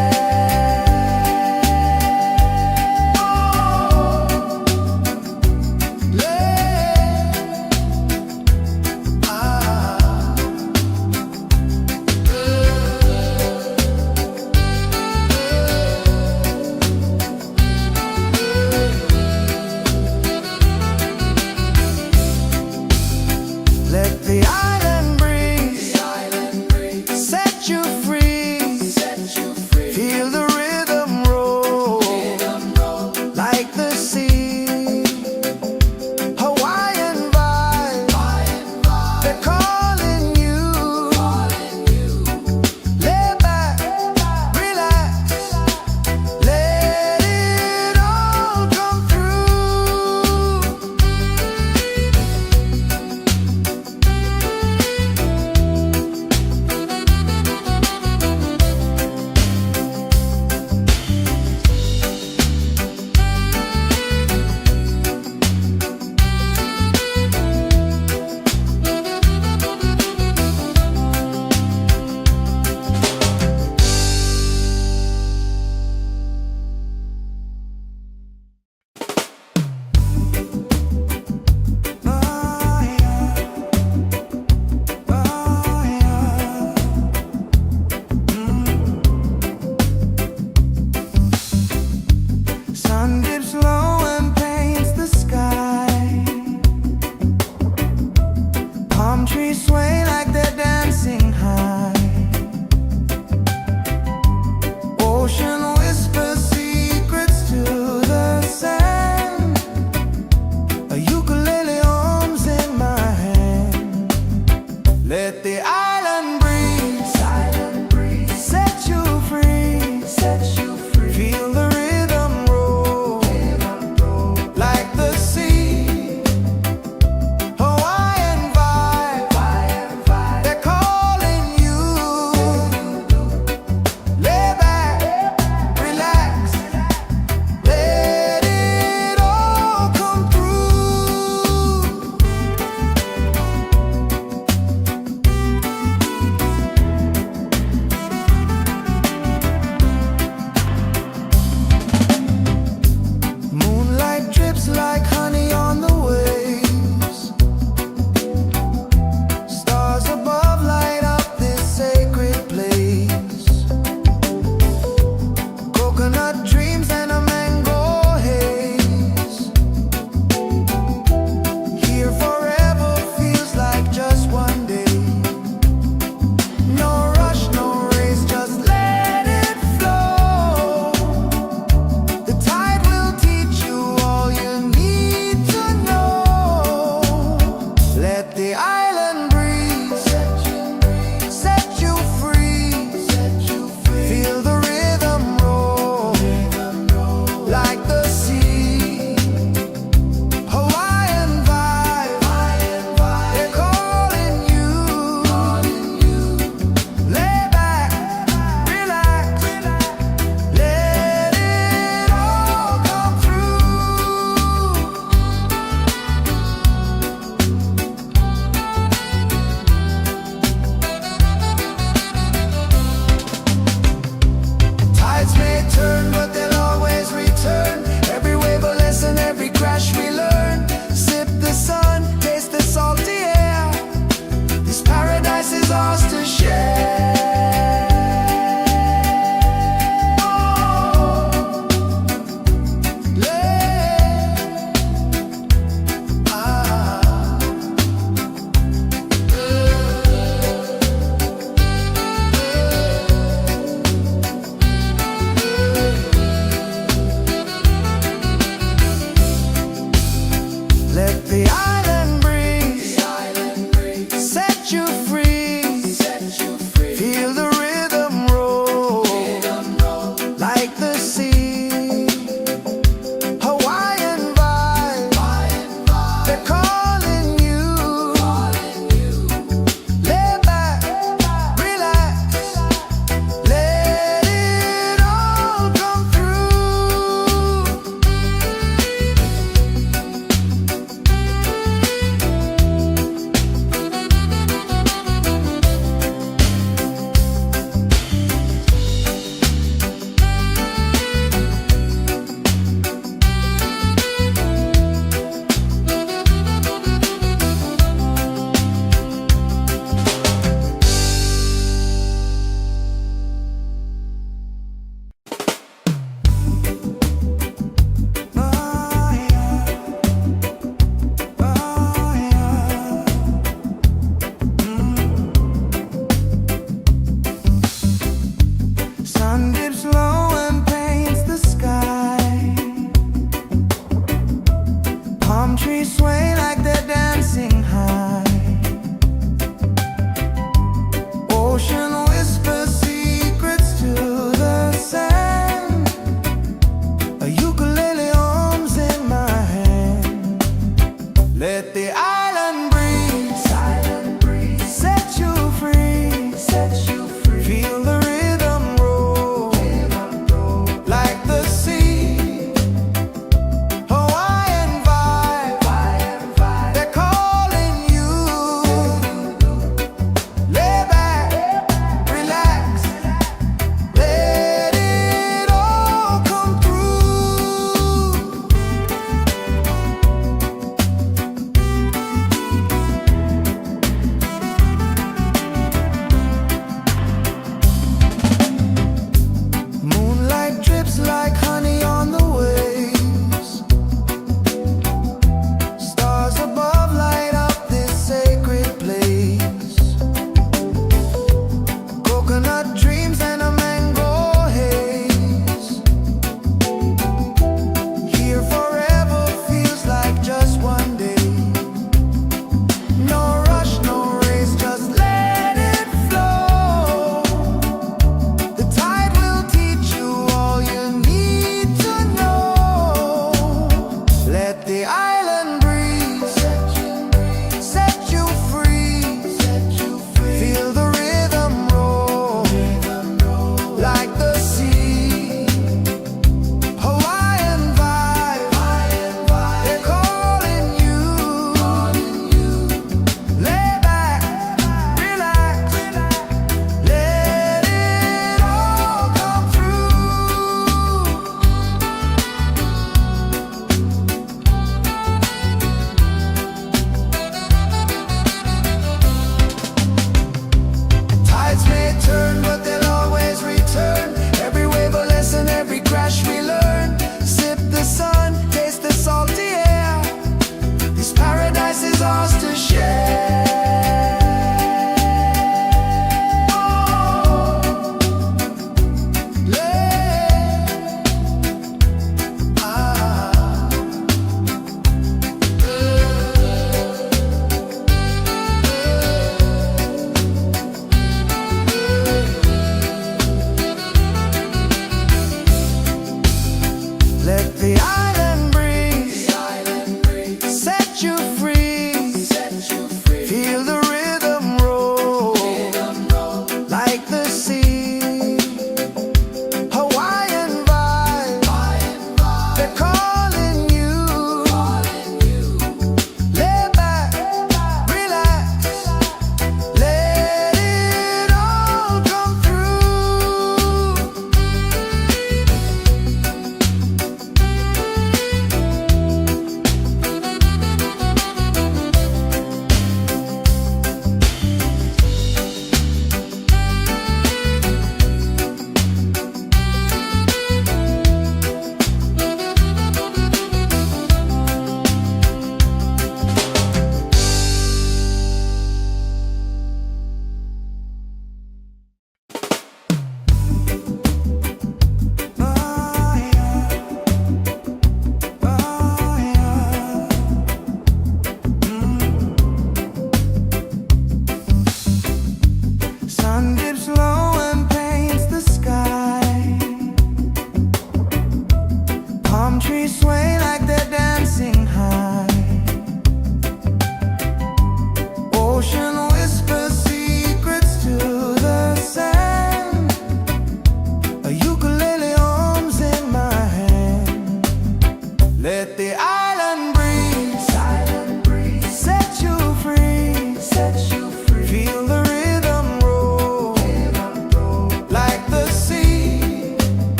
Speaker 1: Let the island breeze set you free. Feel the rhythm roll like the sea. Hawaiian vibe, they're calling you. Lay back, relax, let it all come through. Sun dips low and paints the sky. Palm trees sway like they're dancing high. Ocean whispers secrets to the sand. A ukulele hums in my hand. Let the island breeze set you free. Feel the rhythm roll like the sea. Hawaiian vibe, they're calling you. Lay back, relax, let it all come through. Moonlight drips like honey on the waves. Stars above light up this sacred place. Coconut dreams and a mango haze. Here forever feels like just one day. No rush, no race, just let it flow. The tide will teach you all you need to know. Let the island breeze set you free. Feel the rhythm roll like the sea. Hawaiian vibe, they're calling you. Lay back, relax, let it all come through.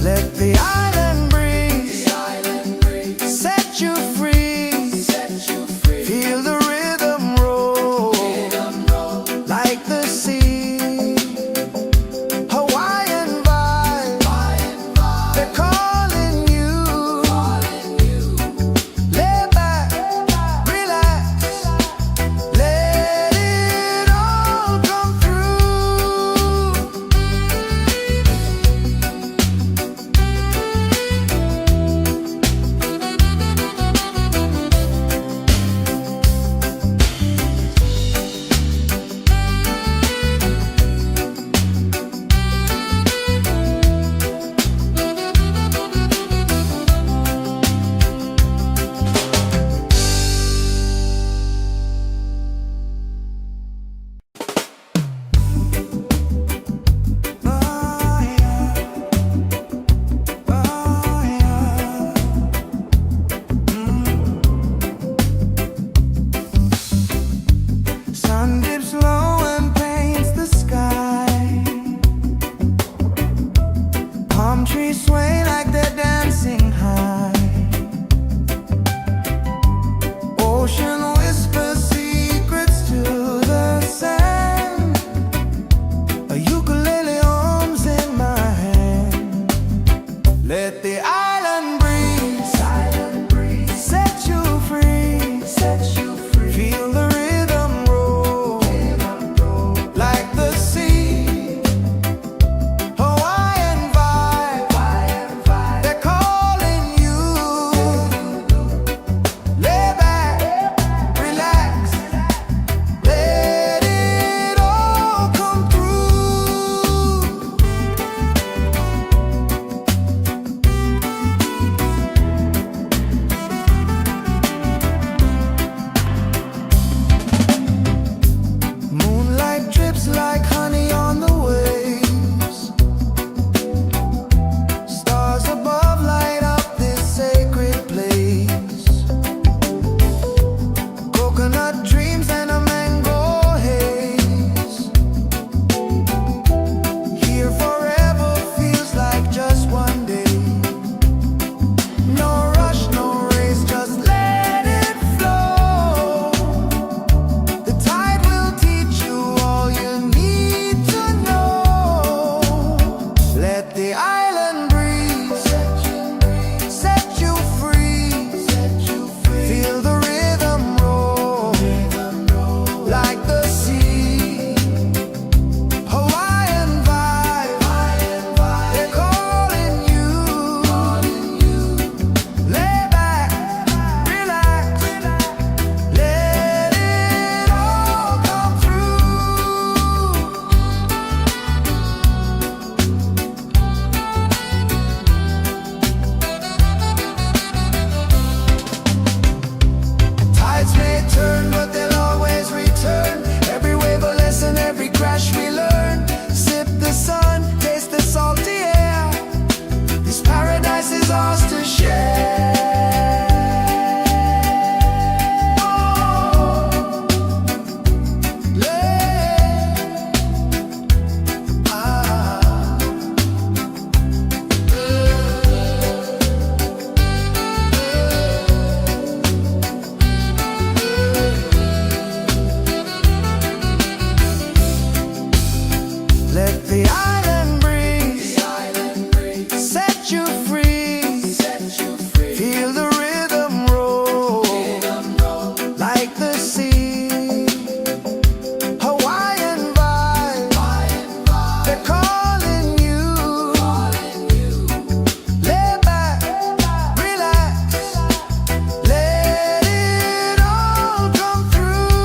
Speaker 1: Let the island breeze set you free. Feel the rhythm roll like the sea. Hawaiian vibe, they're calling you. Lay back, relax, let it all come through. Sun dips low and paints the sky. Palm trees sway like they're dancing high. Ocean whispers secrets to the sand. A ukulele hums in my hand. Let the island breeze set you free. Feel the rhythm roll like the sea. Hawaiian vibe, they're calling you. Lay back, relax, let it all come through. Moonlight drips like honey on the waves. Stars above light up this sacred place. Coconut dreams and a mango haze. Here forever feels like just one day. No rush, no race, just let it flow. The tide will teach you all you need to know. Let the island breeze set you free. Feel the rhythm roll like the sea. Hawaiian vibe, they're calling you. Lay back, relax, let it all come through. Tides may turn, but they'll always return. Every wave a lesson, every crash we learn. Sip the sun, taste the salty air. This paradise is ours to share. Let the island breeze set you free. Feel the rhythm roll like the sea. Hawaiian vibe, they're calling you. Lay back, relax, let it all come through.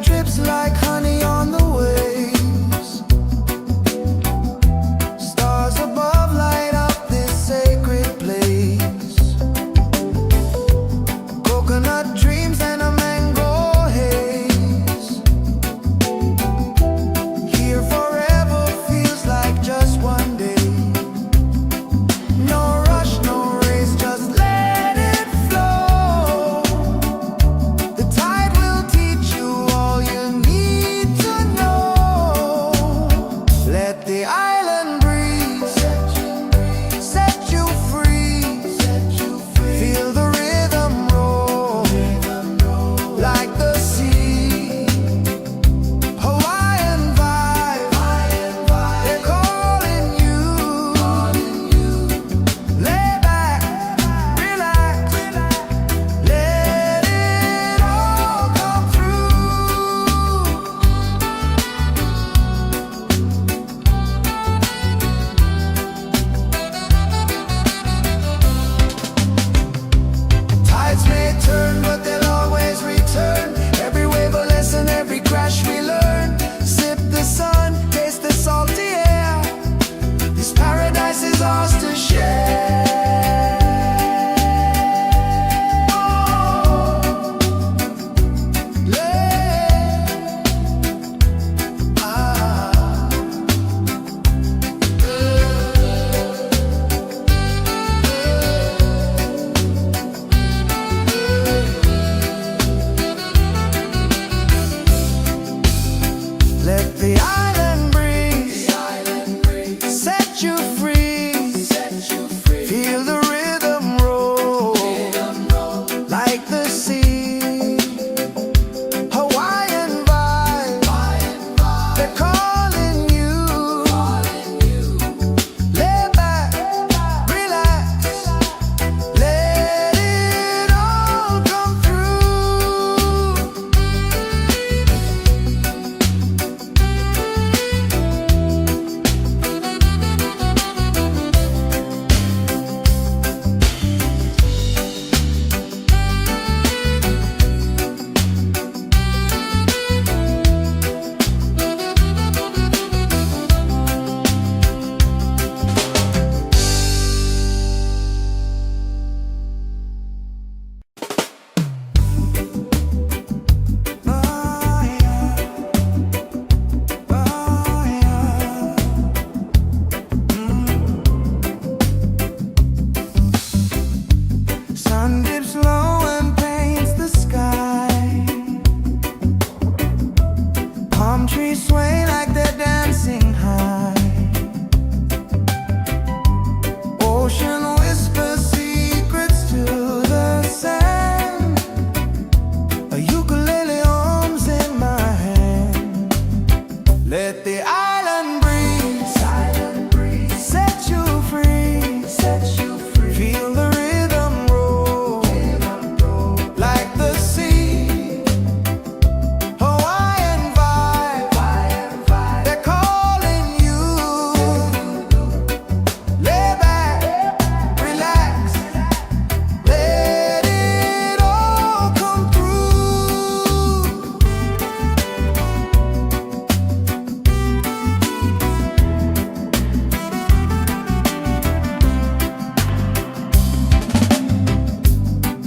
Speaker 1: Moonlight drips like honey on the waves. Stars above light up this sacred place. Coconut dreams and a mango haze. Here forever feels like just one day. No rush, no race, just let it flow. The tide will teach you all you need to know. Let the island breeze set you free. Feel the rhythm roll like the sea. Hawaiian vibe, they're calling you. Lay back, relax, let it all come through. Tides may turn, but they'll always return. Every wave a lesson, every crash we learn. Sip the sun, taste the salty air. This paradise is ours to share. Let the island breeze set you free. Feel the rhythm roll like the sea. Hawaiian vibe, they're calling you. Lay back, relax, let it all come through. Sun dips low and paints the sky. Palm trees sway like they're dancing high. Ocean whispers secrets to the sand. A ukulele arms in my hand. Let the island breeze set you free. Feel the rhythm roll like the sea. Hawaiian vibe, they're calling you. Lay back, relax, let it all come through.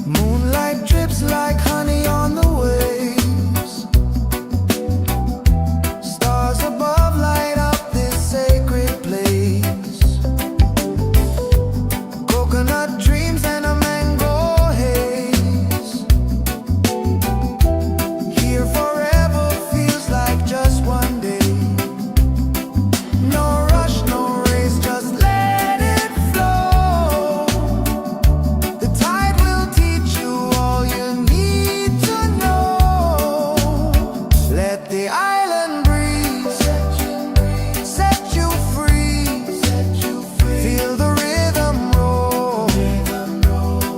Speaker 1: Moonlight drips like honey on the waves. Stars above light up this sacred place. Coconut dreams and a mango haze. Here forever feels like just one day. No rush, no race, just let it flow. The tide will teach you all you need to know. Let the island breeze set you free. Feel the rhythm roll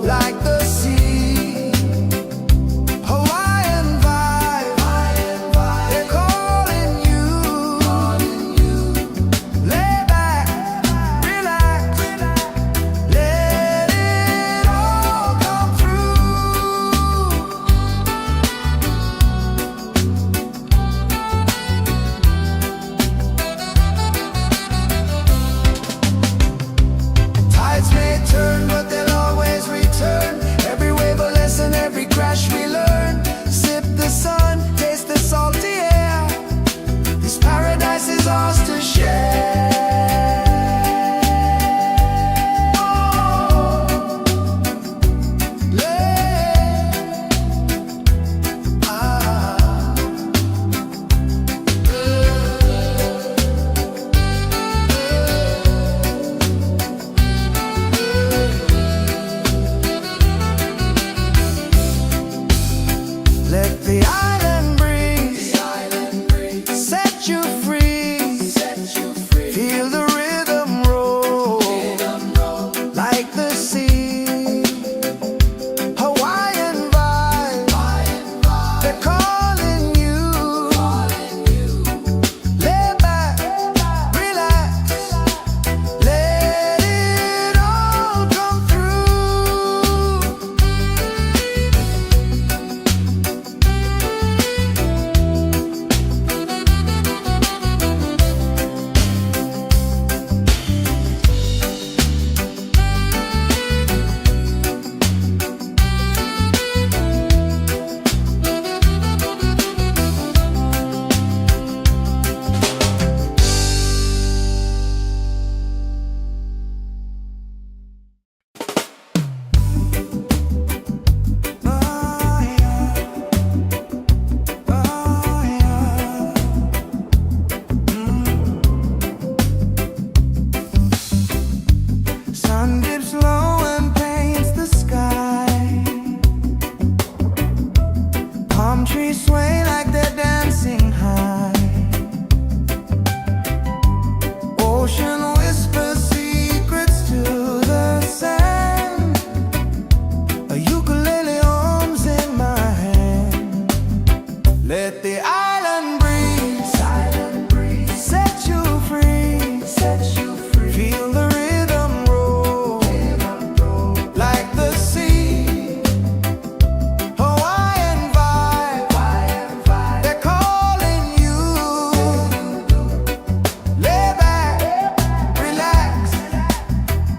Speaker 1: like the sea. Hawaiian vibe, they're calling you. Lay back, relax, let it all come through. Let the island breeze set you free. Feel the rhythm roll like the sea. Hawaiian vibe, they're calling you. Lay back, relax,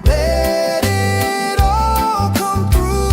Speaker 1: let it all come through.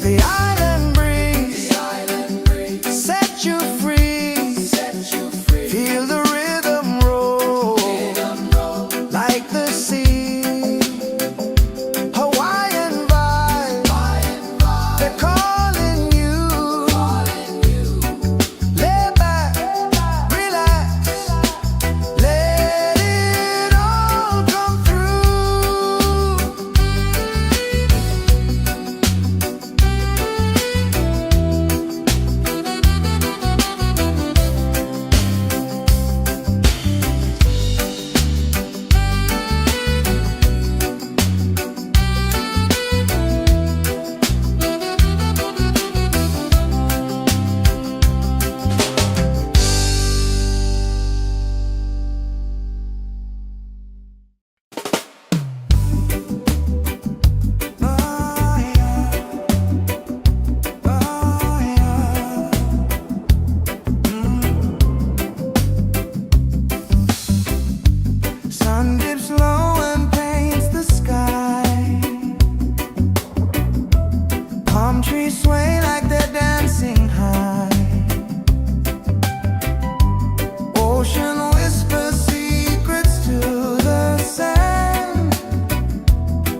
Speaker 1: the island breeze set you free. Feel the rhythm roll like the sea. Hawaiian vibe, they're calling you. Lay back, relax, let it all come through. Sun dips low and paints the sky. Palm trees sway like they're dancing high. Ocean whispers secrets to the sand.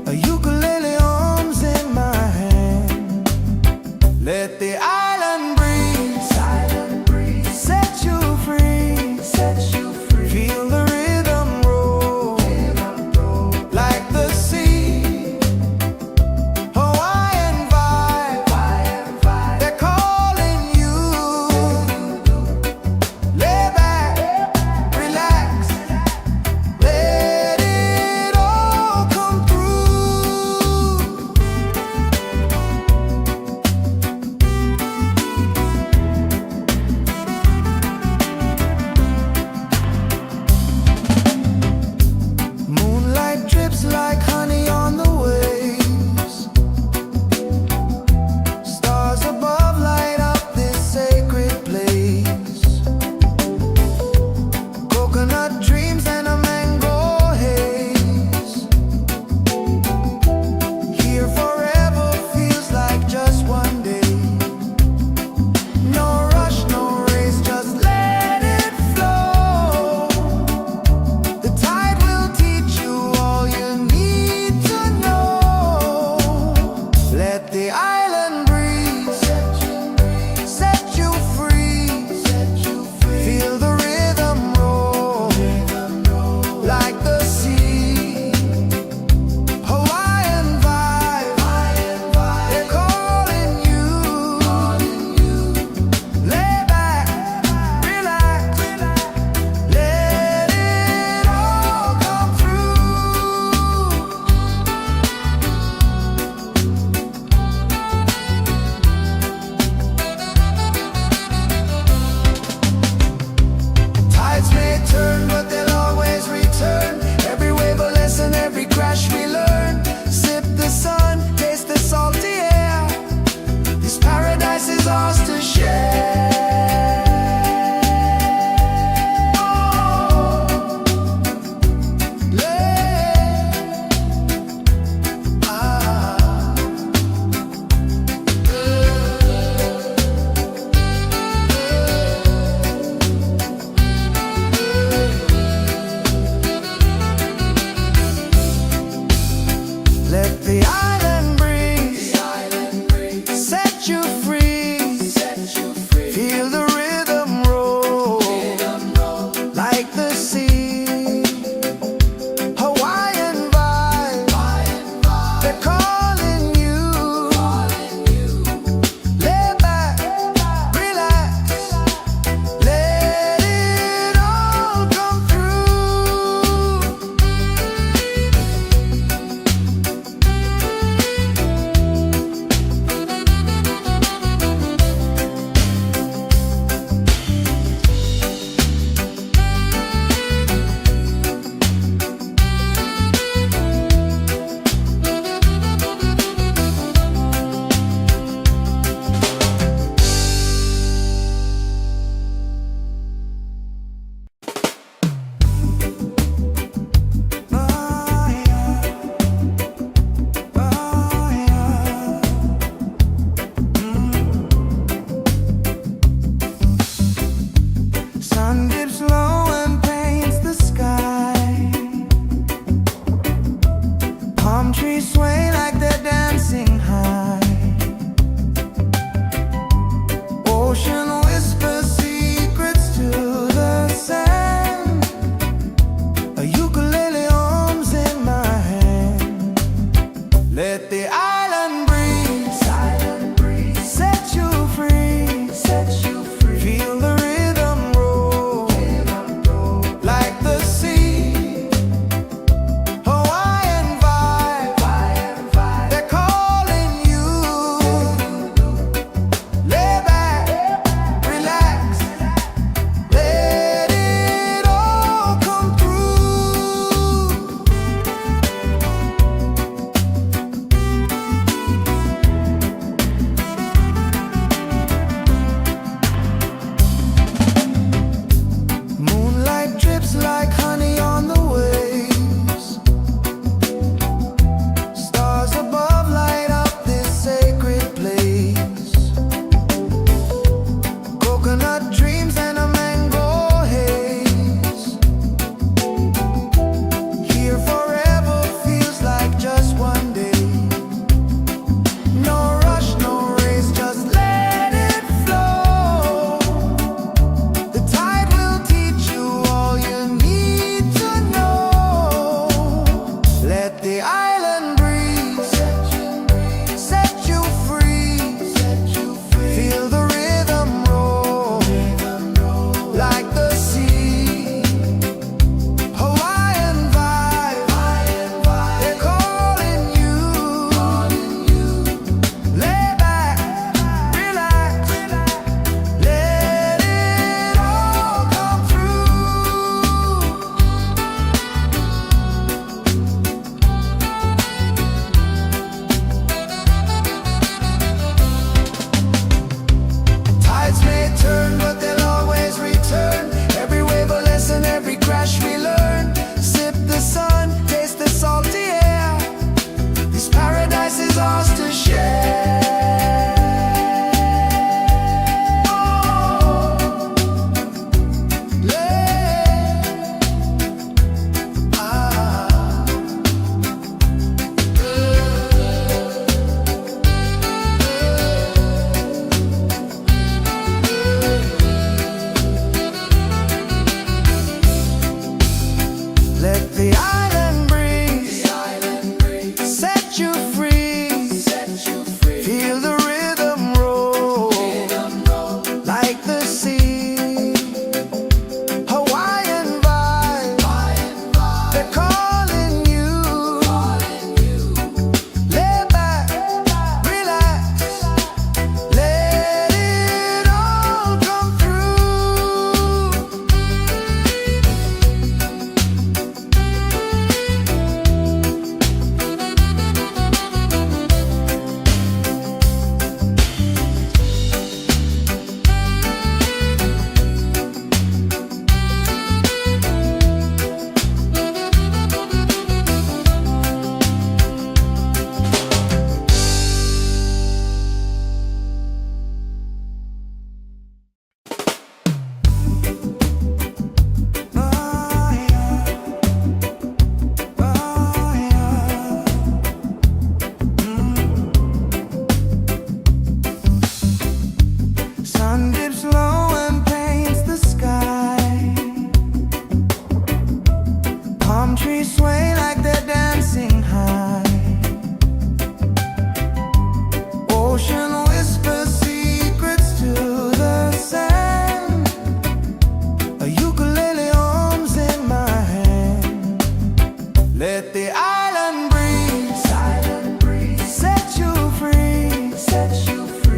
Speaker 1: A ukulele hums in my hand. Let the island breeze set you free. Feel the rhythm roll like the sea. Hawaiian vibe, they're calling you. Lay back, relax, let it all come through.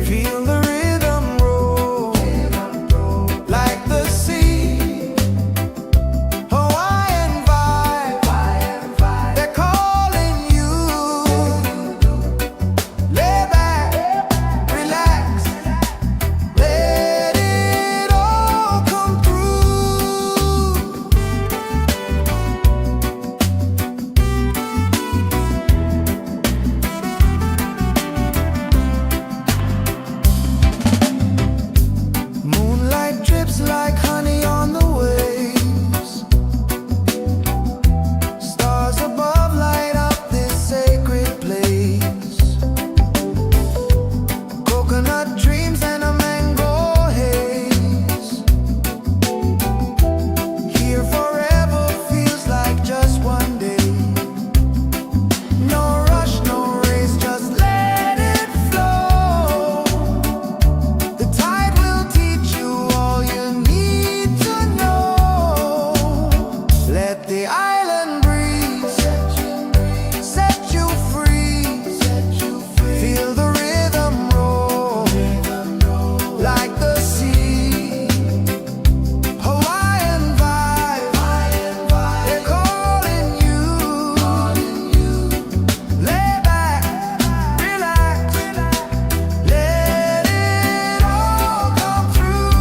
Speaker 1: Feel the rhythm roll like the sea. Hawaiian vibe, they're calling you. Lay back, relax, let it all come through. Moonlight drips like honey on the waves. Stars above light up this sacred place. Coconut dreams and a mango haze. Here forever feels like just one day. No rush, no race, just let it flow. The tide will teach you all you need to know. Let the island breeze set you free. Feel the rhythm roll like the sea. Hawaiian vibe, they're calling you. Lay back, relax, let it all come through.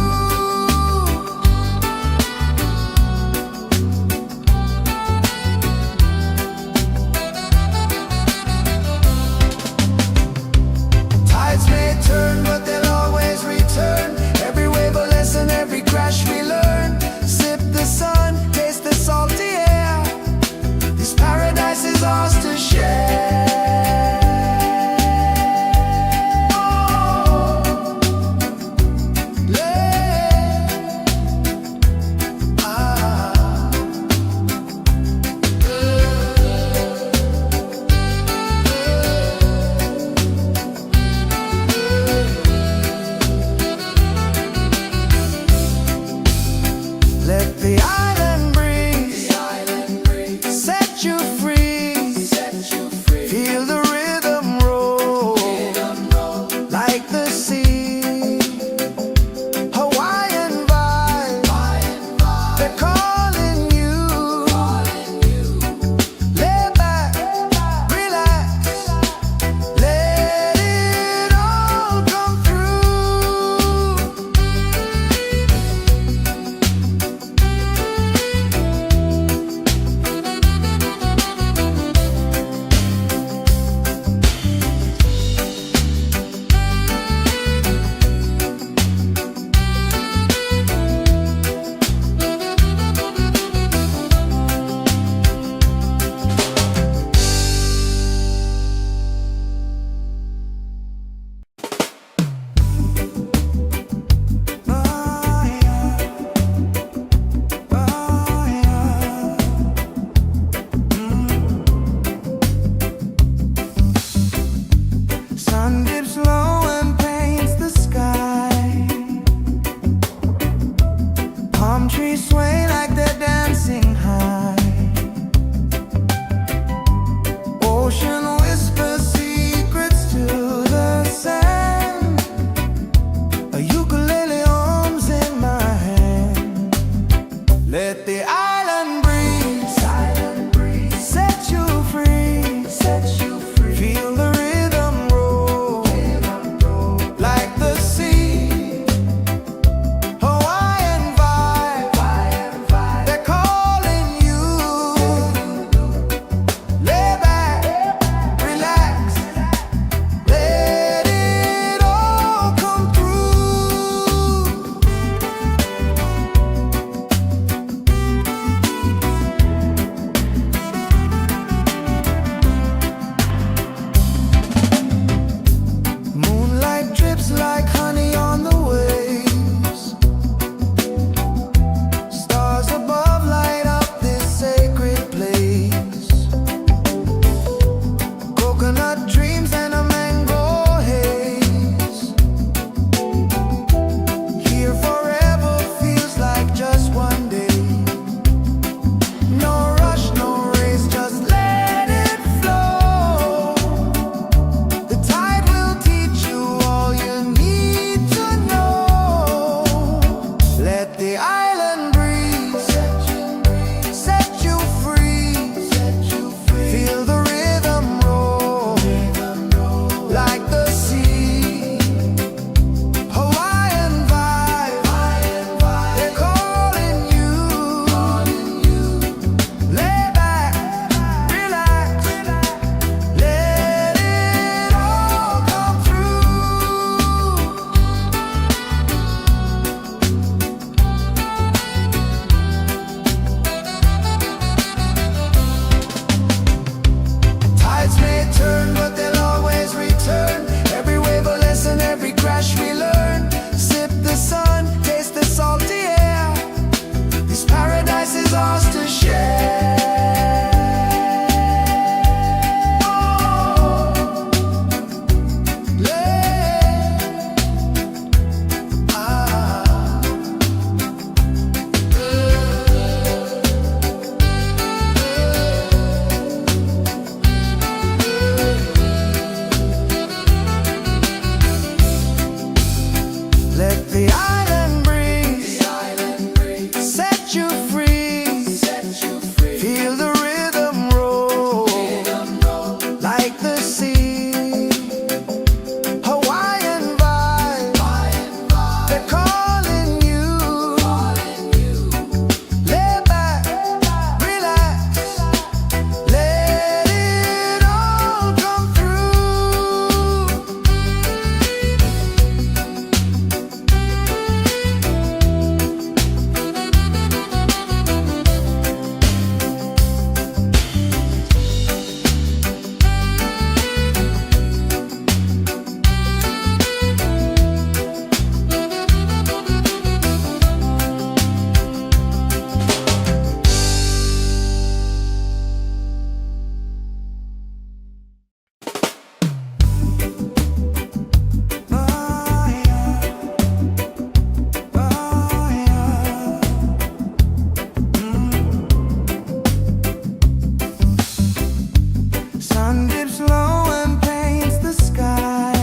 Speaker 1: Tides may turn, but they'll always return. Every wave a lesson, every crash we learn. Sip the sun, taste the salty air. This paradise is ours to share. Let the island breeze set you free. Feel the rhythm roll like the sea. Hawaiian vibe, they're calling you. Lay back, relax, let it all come through. Sun dips low and paints the sky. Palm trees sway like they're dancing high. Ocean whispers secrets to the sand. A ukulele arms in my hand. Let the island breeze set you free. Feel the rhythm roll like the sea. Hawaiian vibe, they're calling you. Lay back, relax, let it all come through. Moonlight drips like honey on the waves. Stars above light up this sacred place. Coconut dreams and a mango haze. Here forever feels like just one day. No rush, no race, just let it flow. The tide will teach you all you need the island breeze set you free. Feel the rhythm roll like the sea. Hawaiian vibe, they're calling you. Lay back, relax, let it all come through. Sun dips low and paints the sky.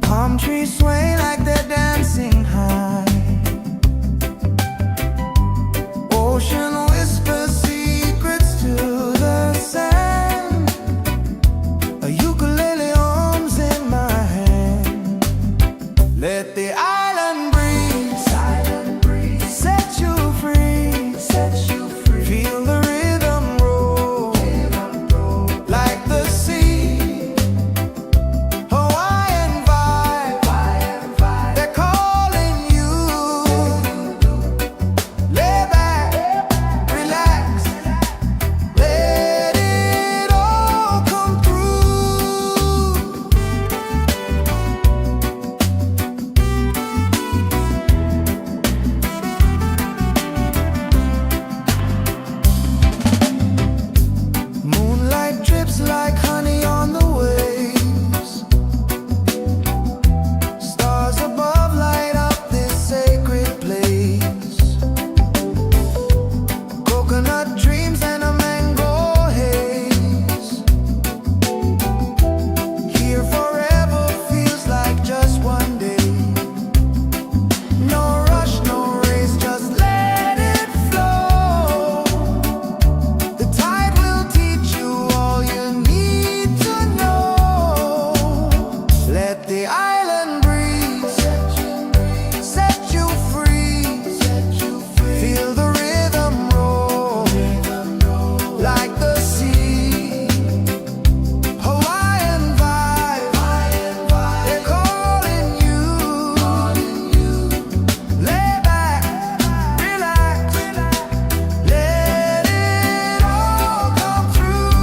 Speaker 1: Palm trees sway like they're dancing high. Ocean whispers secrets to the sand. A ukulele arms in my hand. Let the island breeze set you free. Feel the rhythm roll like the sea. Hawaiian vibe, they're calling you. Lay back, relax, let it all come through. Moonlight drips like honey on the waves. Stars above light up this sacred place. Coconut dreams and a mango haze. Here forever feels like just one day. No rush, no race, just let it flow. The tide will teach you all you need to know. Let the island breeze set you free. Feel the rhythm roll like the sea. Hawaiian vibe, they're calling you. Lay back, relax, let it all come through.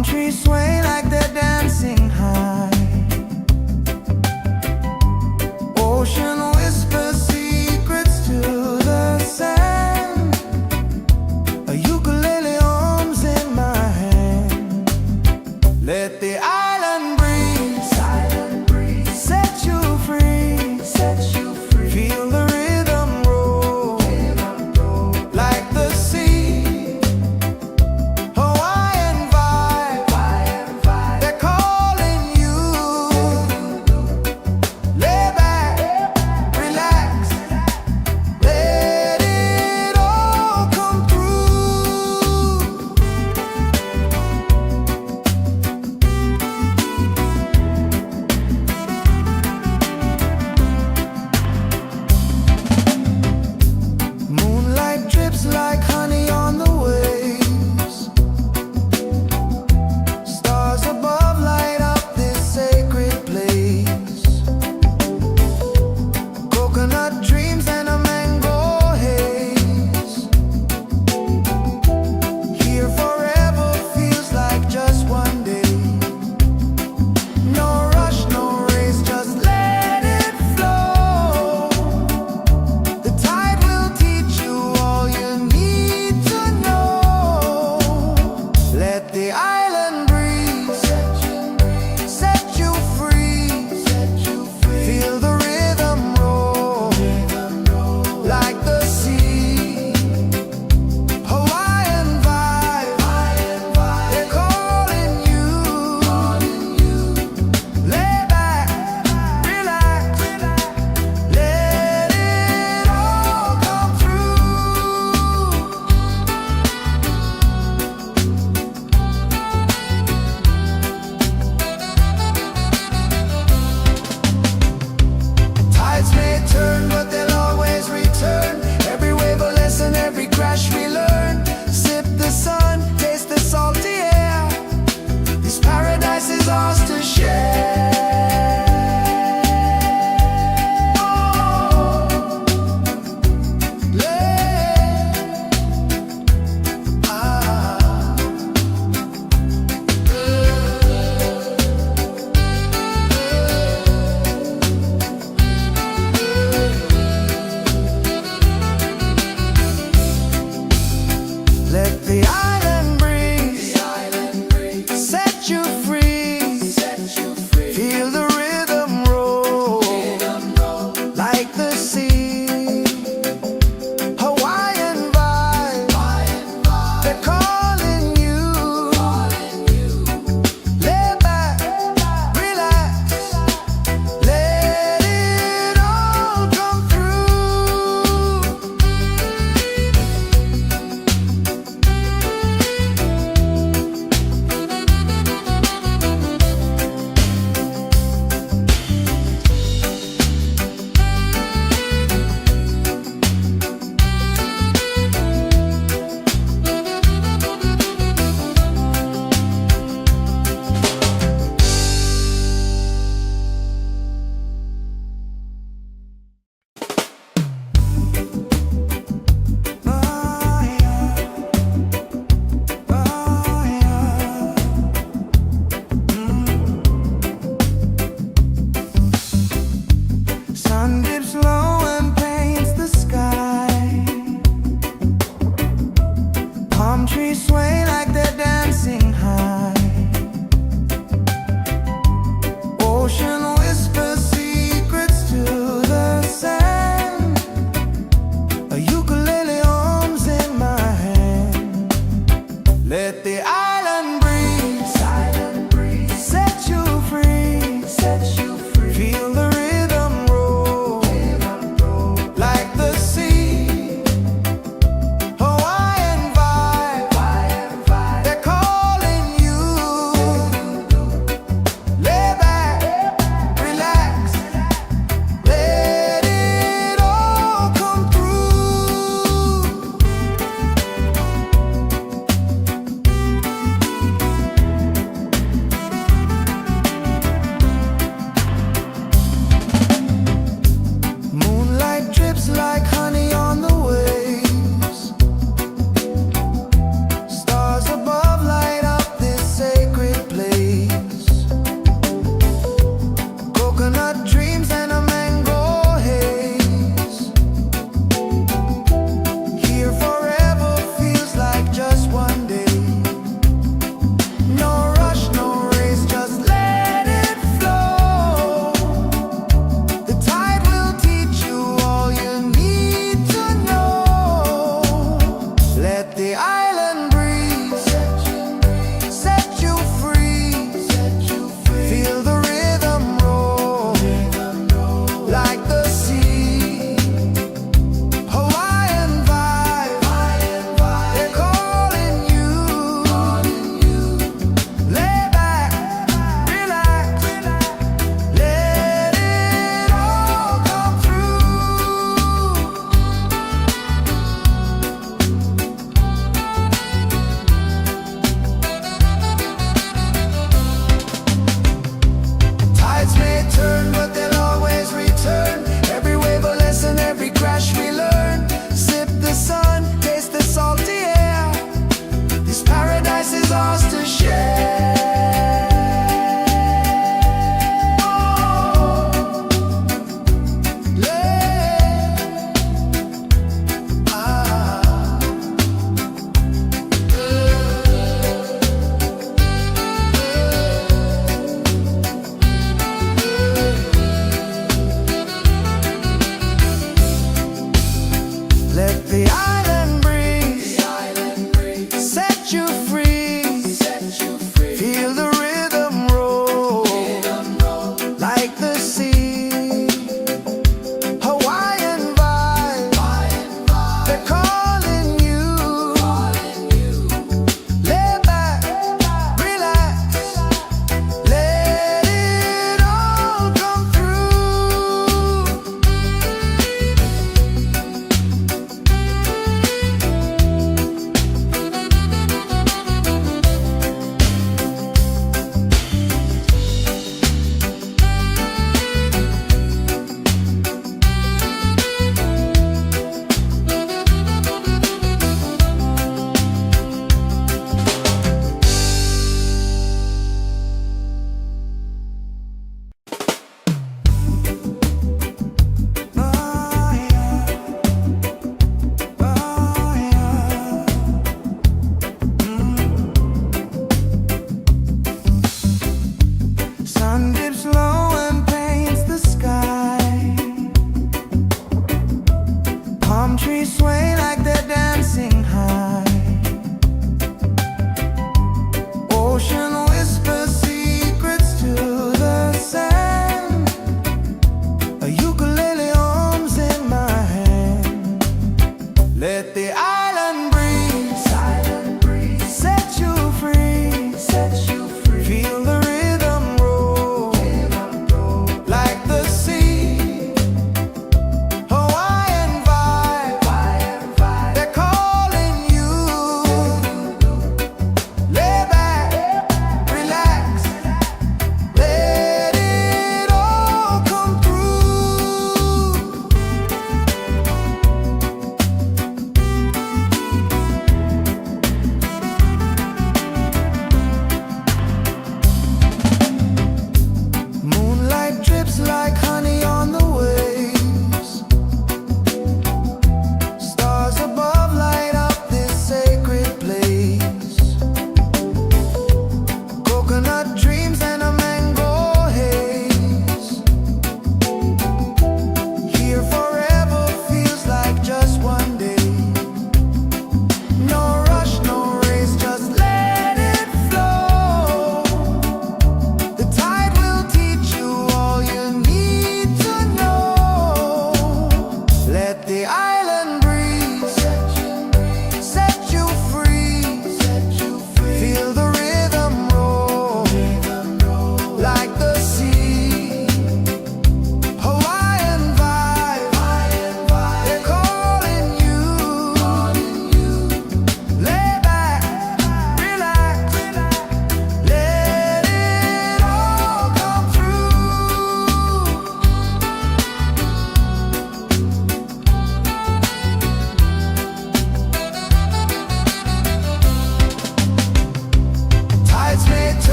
Speaker 1: Palm trees sway like they're dancing high. Ocean whispers secrets to the sand. A ukulele hums in my hand. Let the island breeze set you free. Feel the rhythm roll like the sea. Hawaiian vibe, they're calling you. Lay back, relax, let it all come through.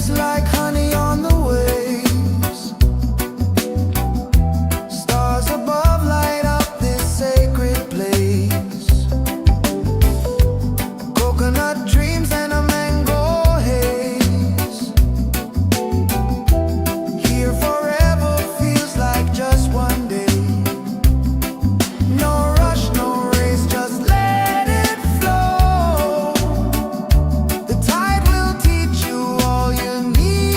Speaker 1: is like honey on the waves. Stars above light up this sacred place. Coconut dreams and a mango haze. Here forever feels like just one day. No rush, no race, just let it flow. The tide will teach you all you need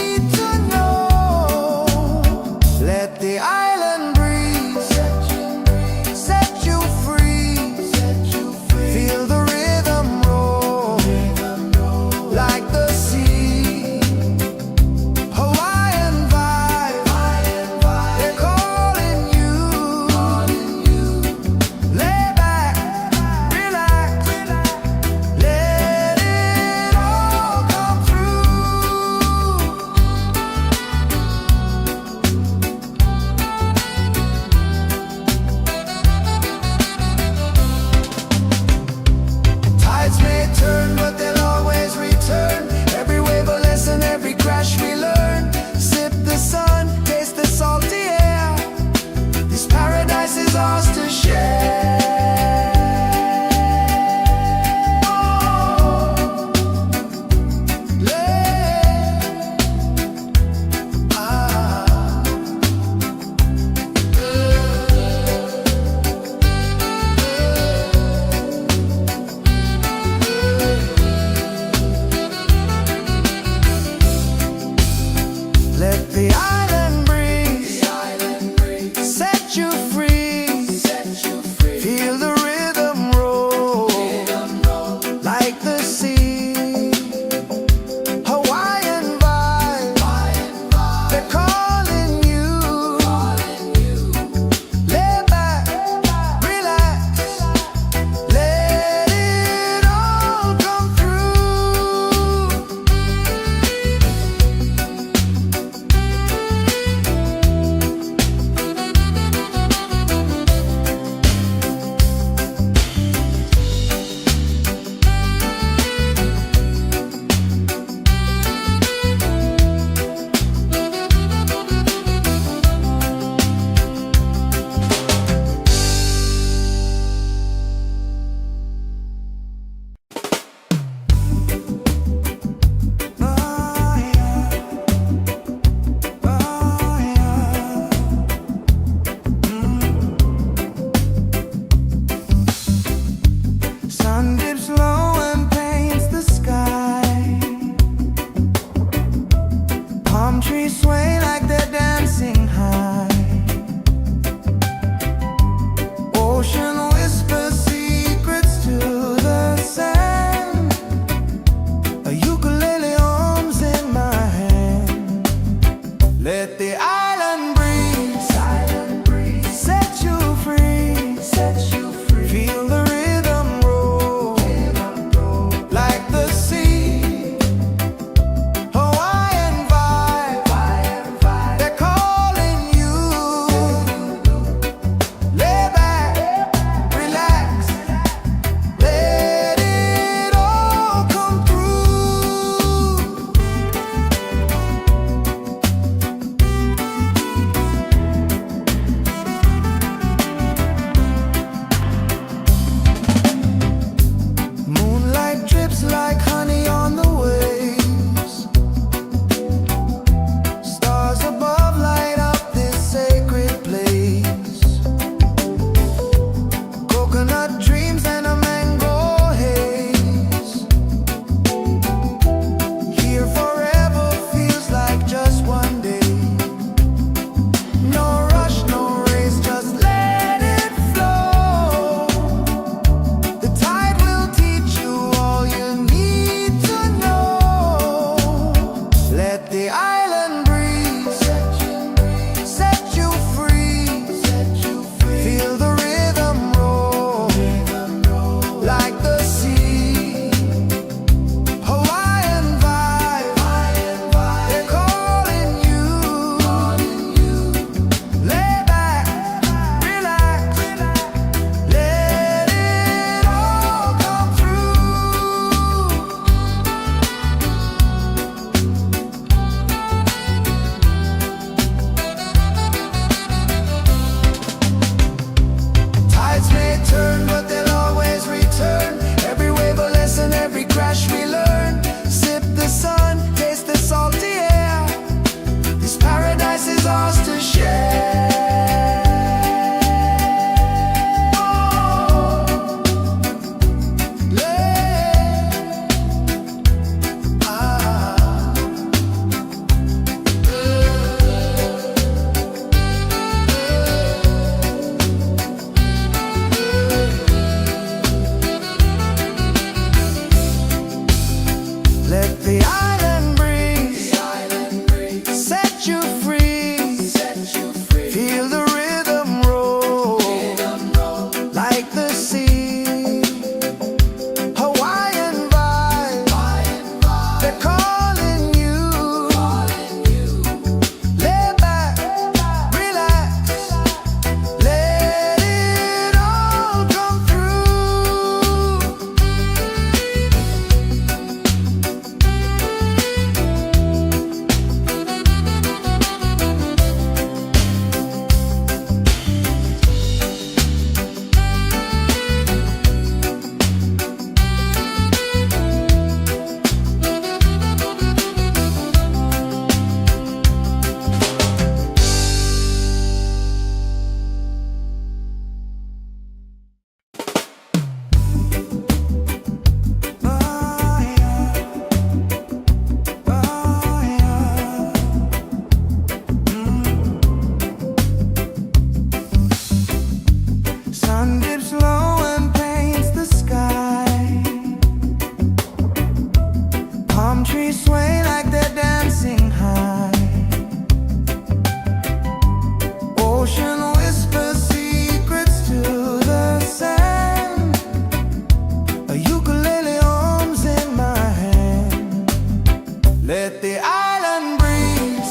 Speaker 1: Let the island breeze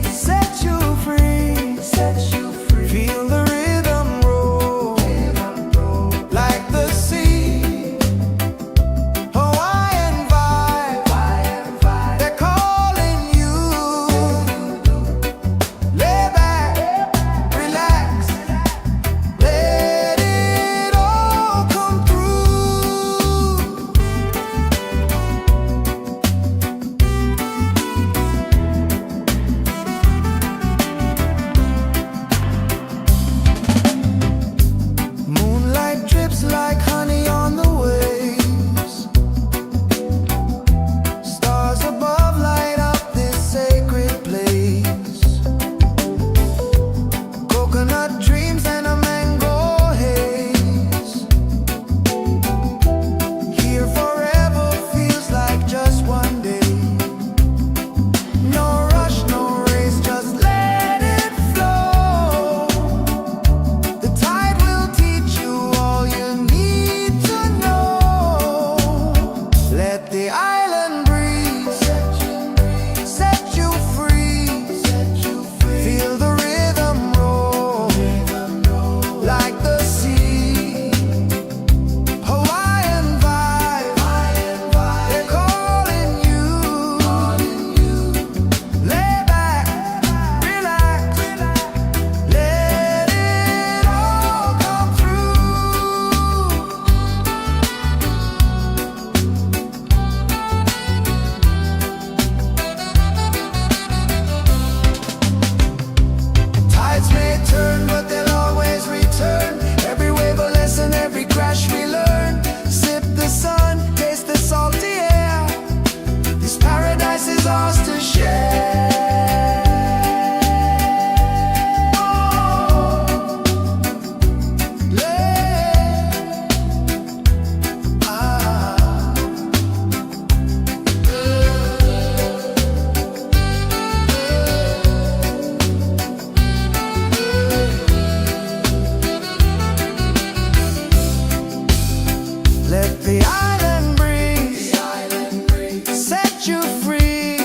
Speaker 1: set you free. Feel the rhythm roll like the sea. Hawaiian vibe, they're calling you. Lay back, relax, let it all come through. Moonlight drips like honey on the waves. Stars above light up this sacred place. Coconut dreams and a mango haze. Here forever feels like just one day. No rush, no race, just let it flow. The tide will teach you all you need to know. Let the island breeze set you free. Feel the rhythm roll like the sea. Hawaiian vibe, they're calling you. Lay back, relax, let it all come through. Tides may turn, but they'll always return. Every wave a lesson, every crash we learn. Sip the sun, taste the salty air. This paradise is ours to share. Let the island breeze set you free.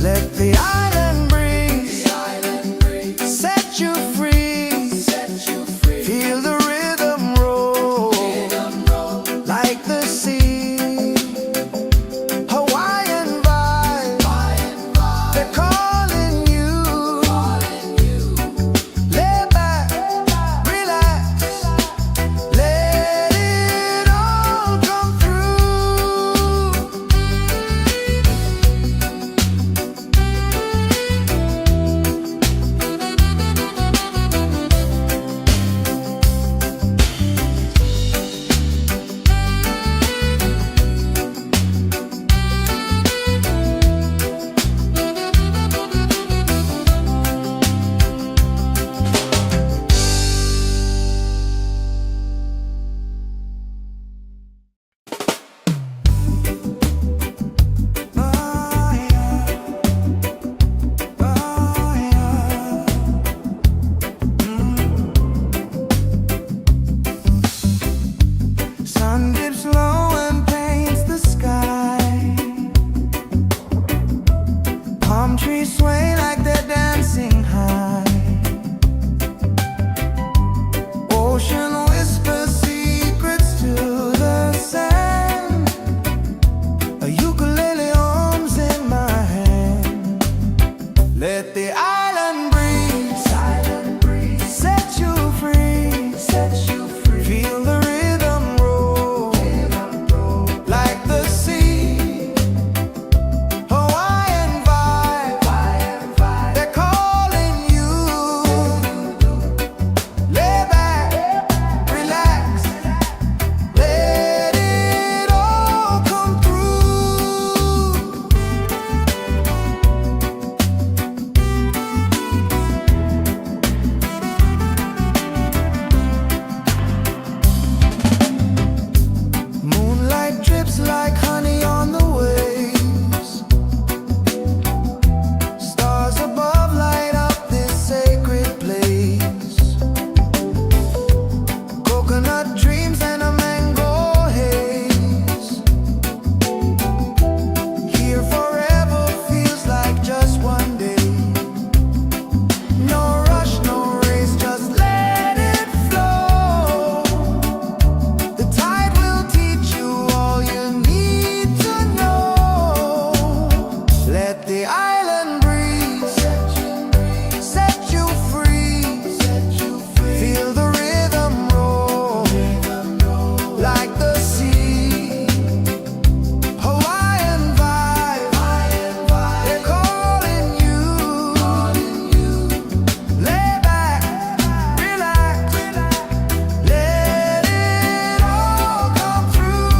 Speaker 1: Let the island breeze set you free. Feel the rhythm roll like the sea. Hawaiian vibe, they're calling you. Lay back, relax, let it all come through. Sun dips low and paints the sky. Palm trees sway like they're dancing high. Ocean whispers secrets to the sand. A ukulele hums in my hand. Let the island breeze set you free. Feel the rhythm roll like the sea. Hawaiian vibe, they're calling you. Lay back, relax, let it all come through. Moonlight drips like honey on the waves. Stars above light up this sacred place. Coconut dreams and a mango haze. Here forever feels like just one day. No rush, no race, just let it flow. The tide will teach you all you need to know. Let the island breeze set you free. Feel the rhythm roll like the sea. Hawaiian vibe, they're calling you. Lay back, relax, let it all come through.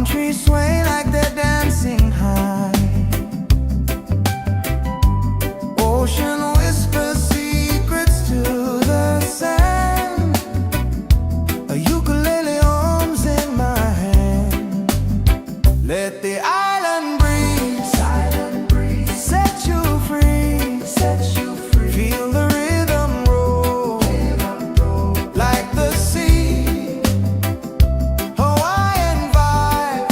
Speaker 1: trees sway like they're dancing high. Ocean whispers secrets to the sand. A ukulele hums in my hand. Let the island breeze set you free. Feel the rhythm roll like the sea. Hawaiian vibe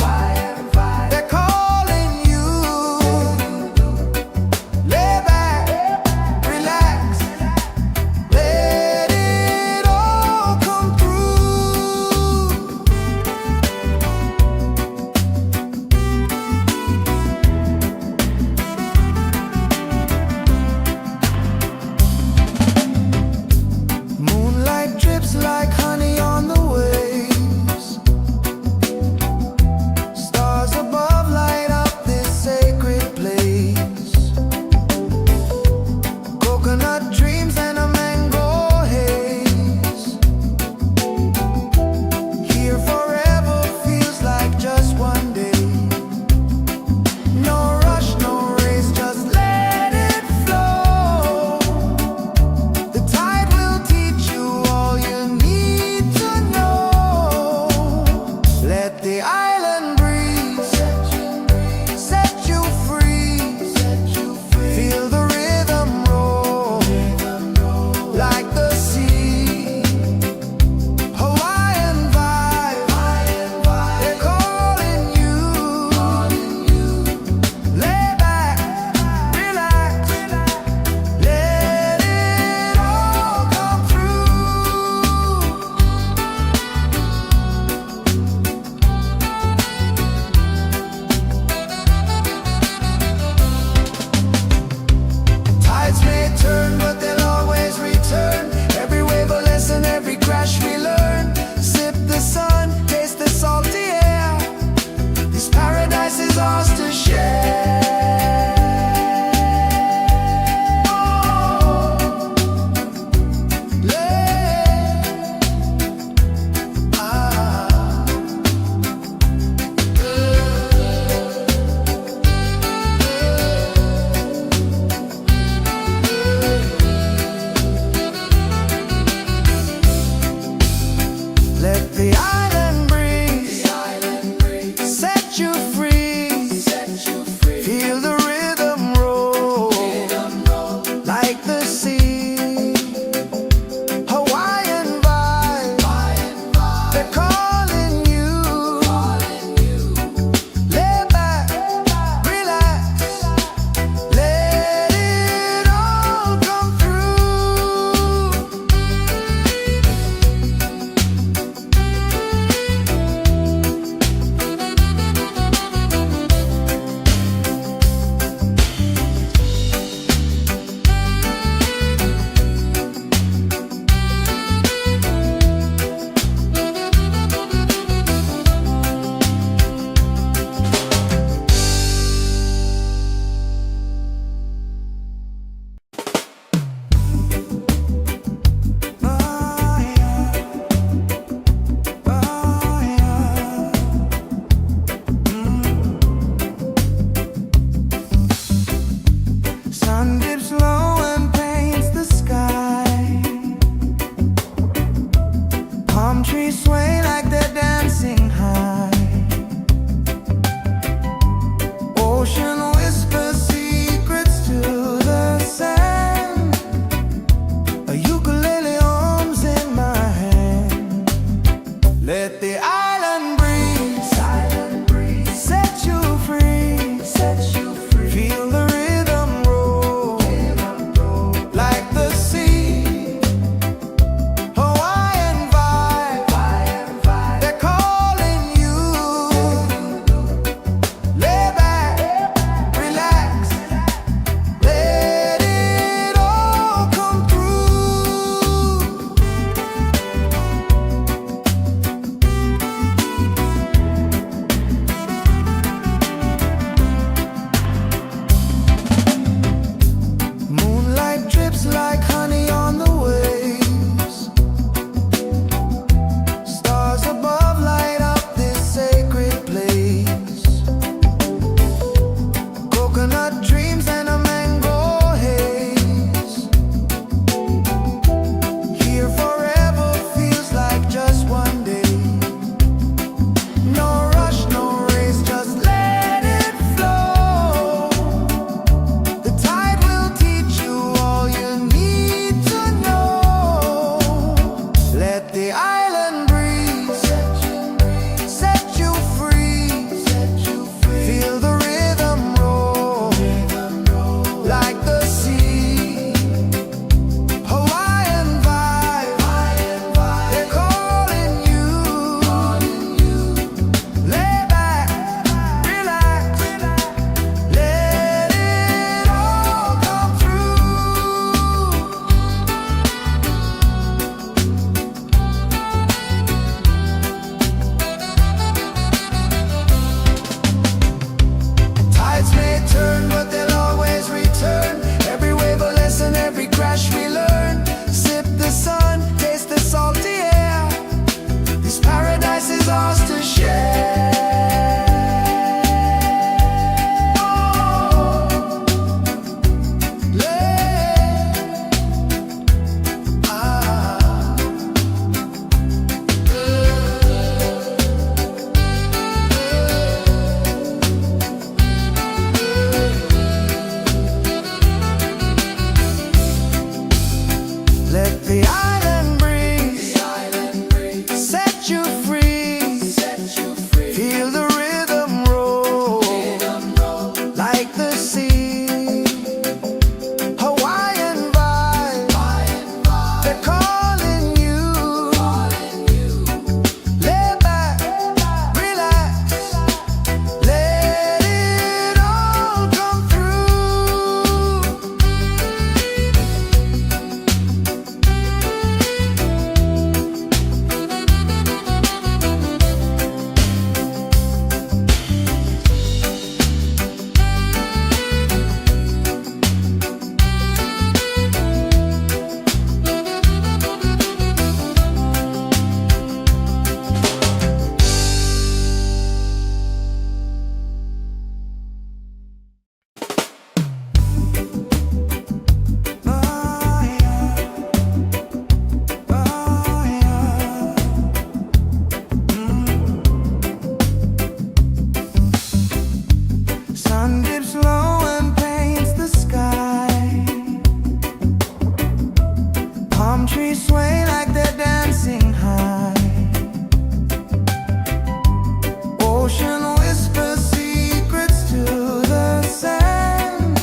Speaker 1: ocean whispers secrets to the sand.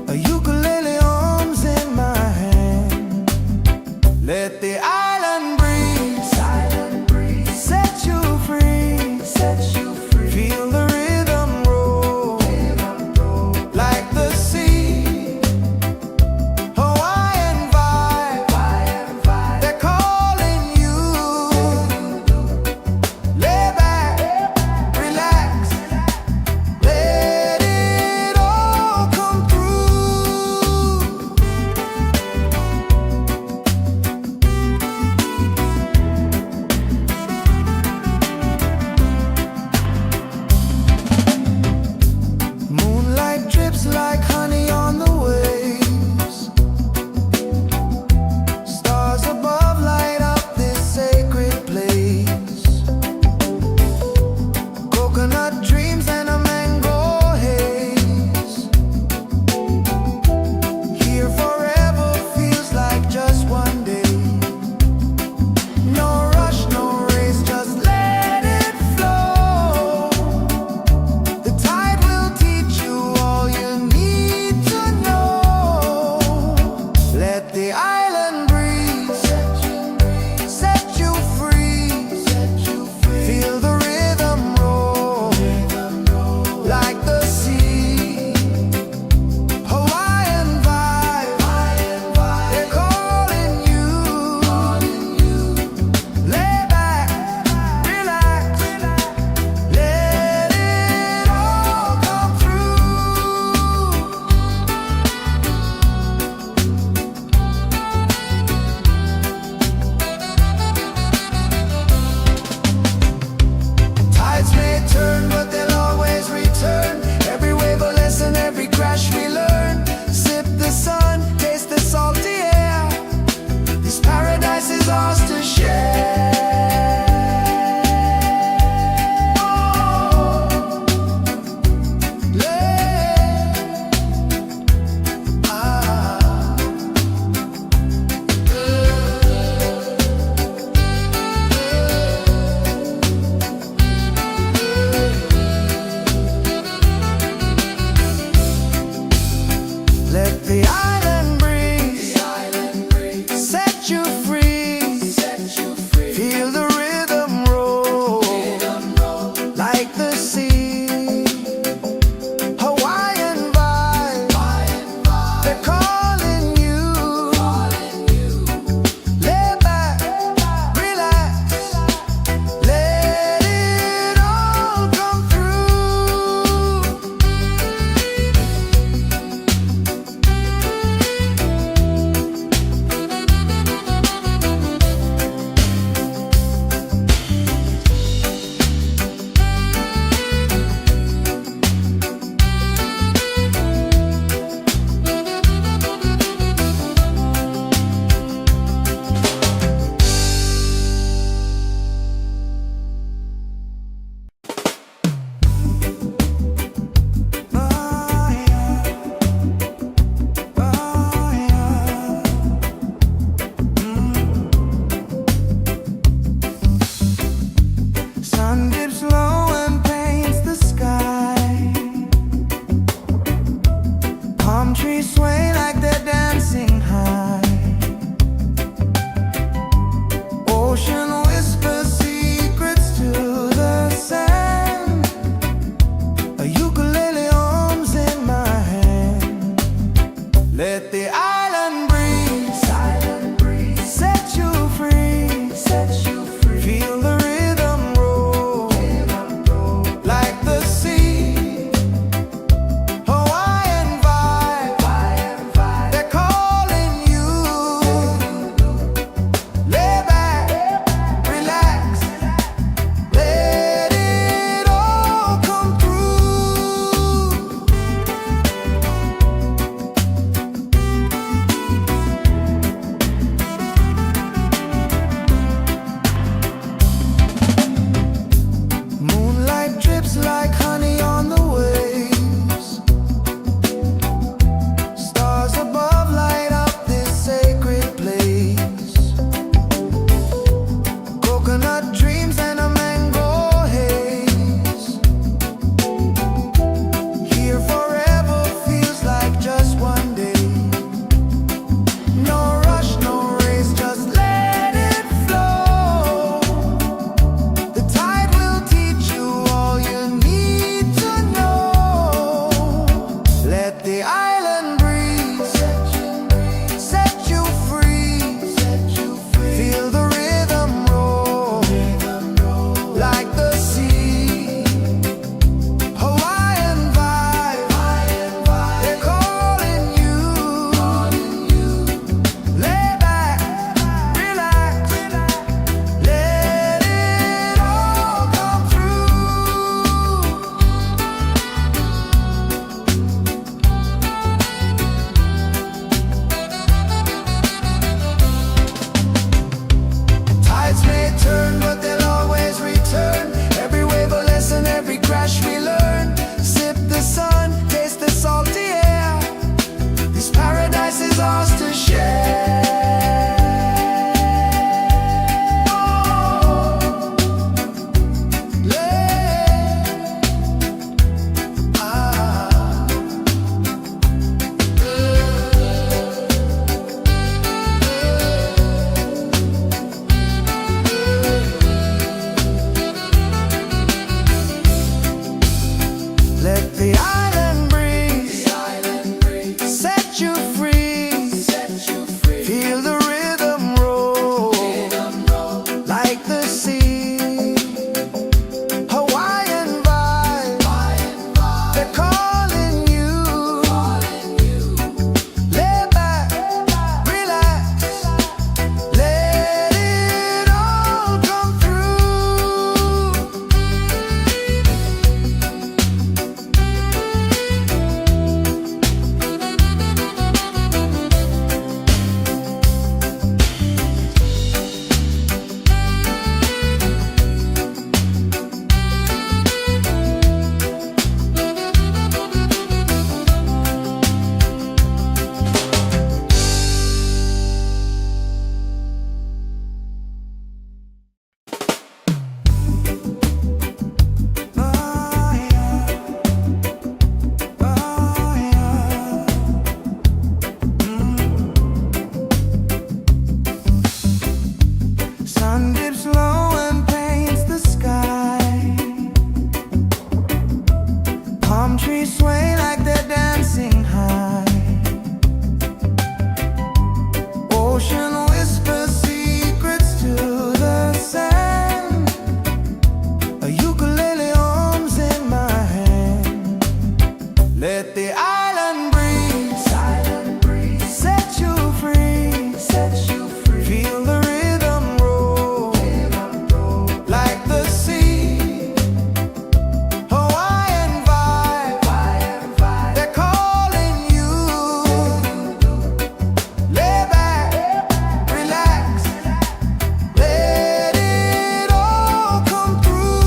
Speaker 1: A ukulele arms in my hand. Let the island breeze set you free. Feel the rhythm roll like the sea. Hawaiian vibe, they're calling you. Lay back, Let the island breeze set you free. Feel the rhythm roll like the sea. Hawaiian vibe, they're calling you. Lay back, relax, let it all come through. Sun dips low and paints the sky. Palm trees sway like they're dancing high. Ocean whispers secrets to the sand. A ukulele hums in my hand. Let the island breeze set you free. Feel the rhythm roll like the sea. Hawaiian vibe, they're calling you. Lay back, relax, let it all come through.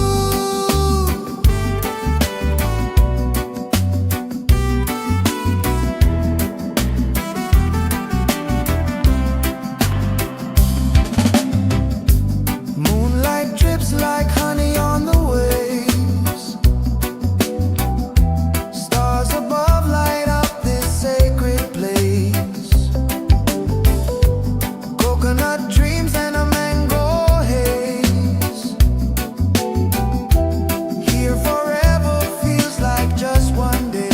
Speaker 1: Moonlight drips like honey on the waves. Stars above light up this sacred place. Coconut dreams and a mango haze. Here forever feels like just one day.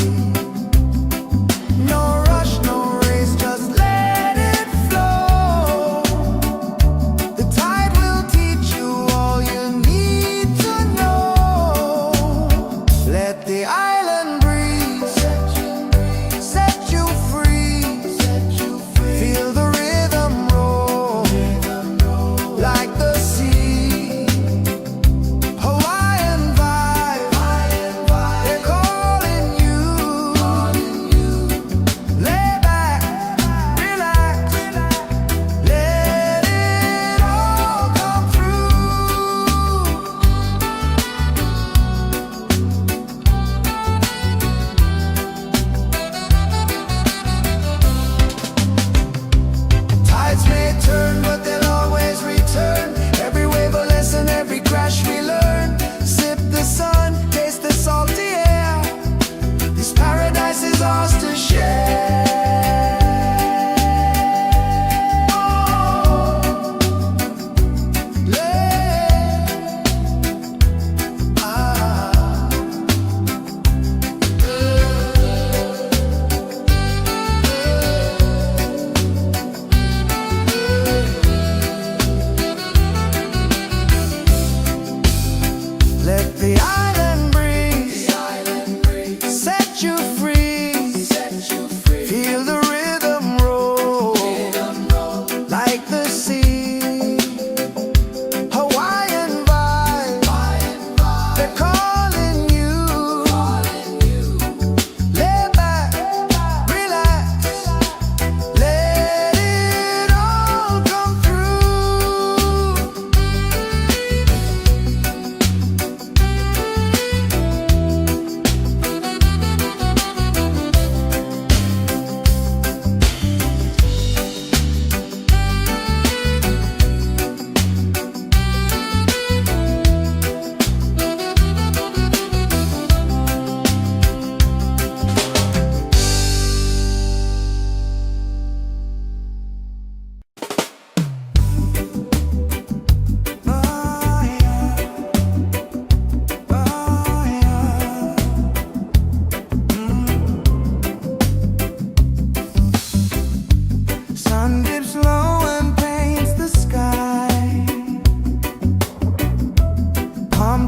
Speaker 1: No rush, no race, just let it flow. The tide will teach you all you need to know. Let the island breeze set you free. Feel the rhythm roll like the sea. Hawaiian vibe, they're calling you. Lay back, relax, let it all come through. Tides may turn, but they'll always return. Every wave a lesson, every crash we learn. Sip the sun, taste the salty air. This paradise is ours to share. Let the island breeze set you free. Feel the rhythm roll like the sea. Hawaiian vibe, they're calling you. Lay back, relax, let it all come through.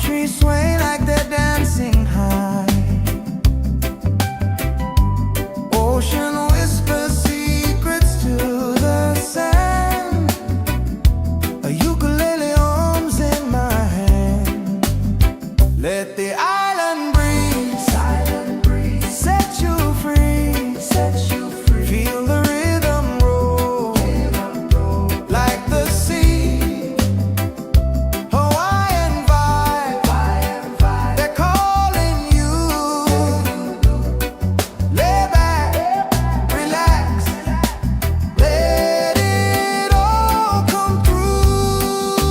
Speaker 1: trees sway like they're dancing high. Ocean whispers secrets to the sand. A ukulele hums in my hand. Let the island breeze set you free. Feel the rhythm roll like the sea. Hawaiian vibe, they're calling you. Lay back, relax, let it all come through.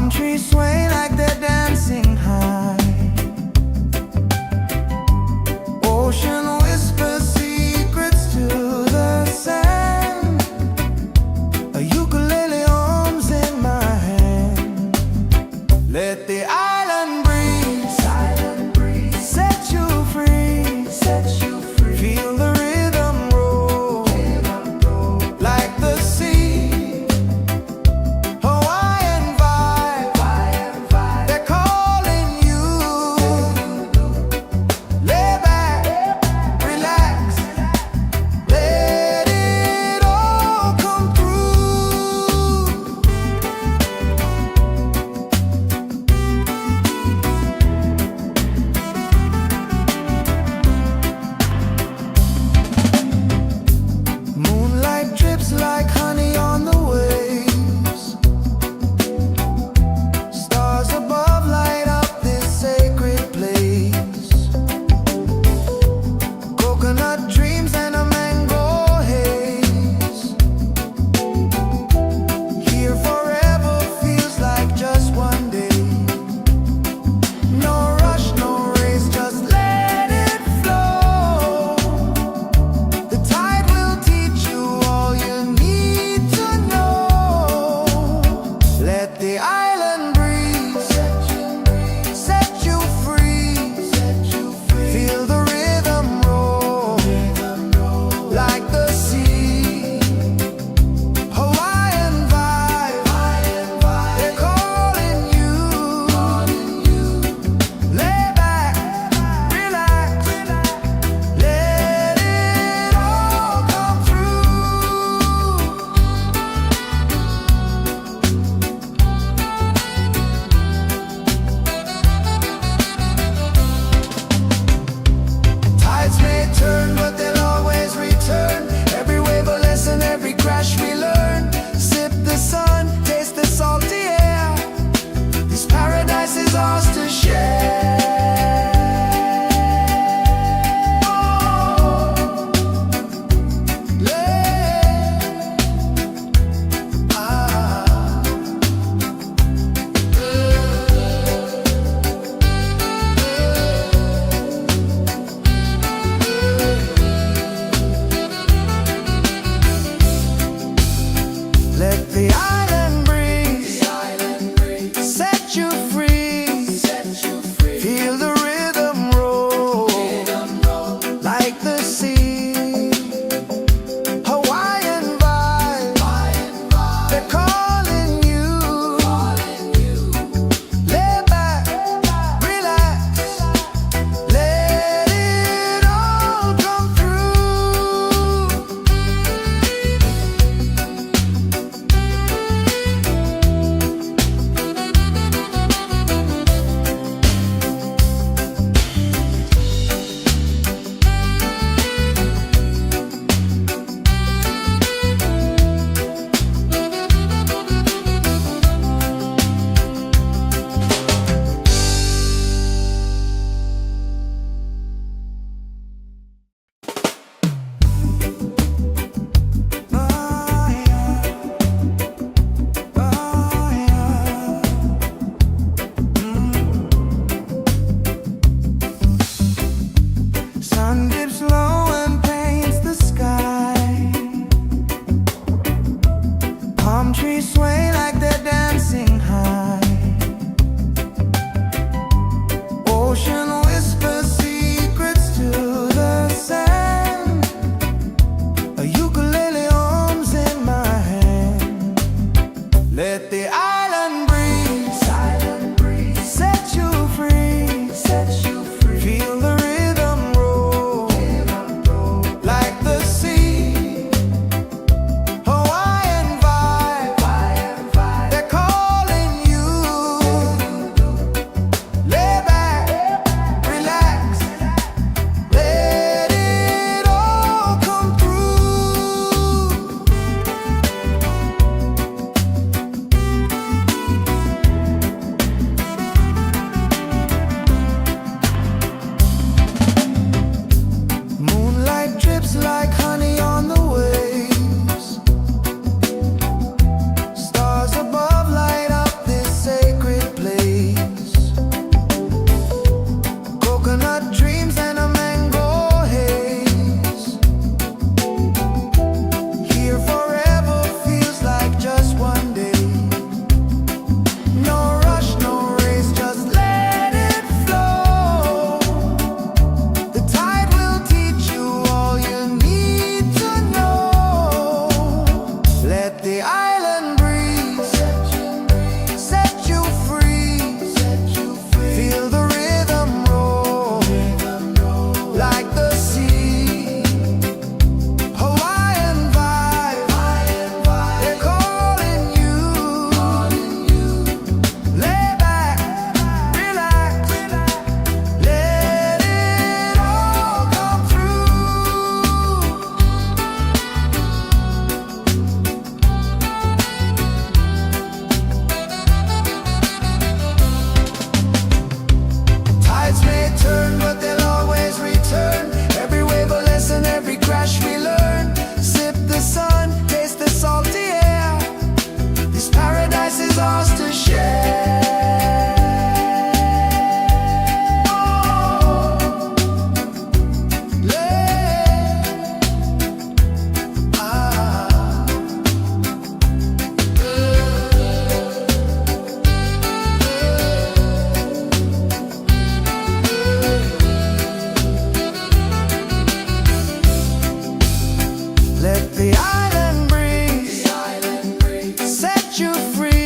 Speaker 1: Palm trees sway like they're dancing high. Ocean whispers secrets to the sand. A ukulele hums in my hand. Let the island breeze set you free. Feel the rhythm roll like the sea. Hawaiian vibe, they're calling you. Lay back, relax, let it all come through. Moonlight drips like honey on the waves. Stars above light up this sacred place. Coconut dreams and a mango haze. Here forever feels like just one day. No rush, no race, just let it flow. The tide will teach you all you need to know. Let the island breeze set you free. Feel the rhythm roll like the sea. Hawaiian vibe, they're calling you. Lay back, relax, let it all come through. Tides may turn, but they'll always return. Every wave a lesson, every crash we learn. Sip the sun, taste the salty air. This paradise is ours to share. Let the island breeze set you free. Feel the rhythm roll like the sea. Hawaiian vibe, they're calling you. Lay back, relax, let it all come through. Sun dips low and paints the sky. Palm trees sway like they're dancing high. Ocean whispers secrets to the sand. A ukulele hums in my hand. Let the island breeze set you free. Feel the rhythm roll like the sea. Hawaiian vibe, they're calling you. Lay back, relax, let it all come through. is ours to share. Let the island breeze set you free.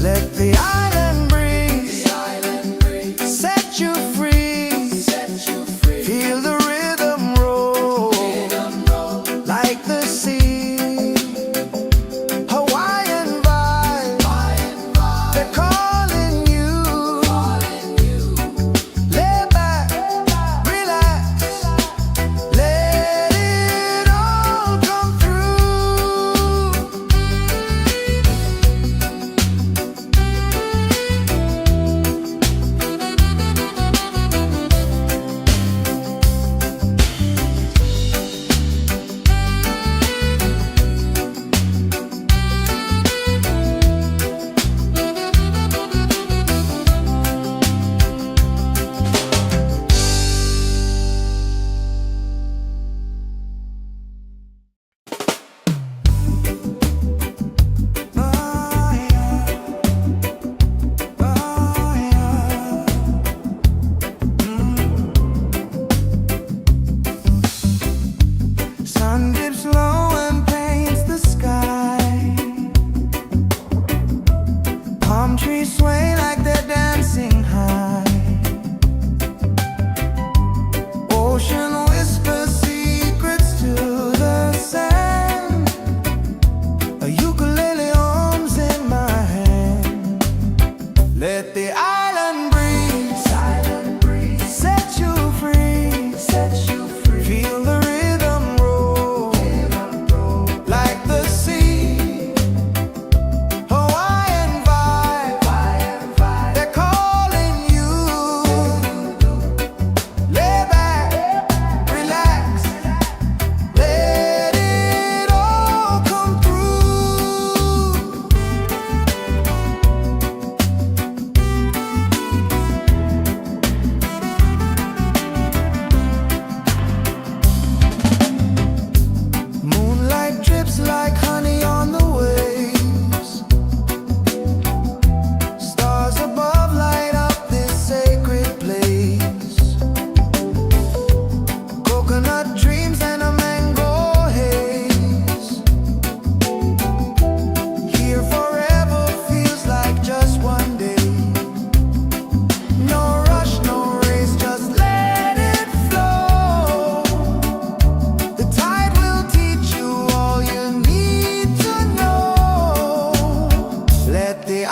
Speaker 1: Let the island breeze set you free. Feel the rhythm roll like the sea. Hawaiian vibe, they're calling you. Lay back, relax, let it all come through. Sun dips low and paints the sky. Palm trees sway like they're dancing high. Ocean whispers secrets to the sand. A ukulele hums in my hand. Let the island breeze set you free. Feel the rhythm roll like the sea. Hawaiian vibe, they're calling you. Lay back, relax, let it all come through. Moonlight drips like honey on the waves. Stars above light up this sacred place. Coconut dreams and a mango haze. Here forever feels like just one day. No rush, no race, just let it flow. The tide will teach you all you need to know. Let the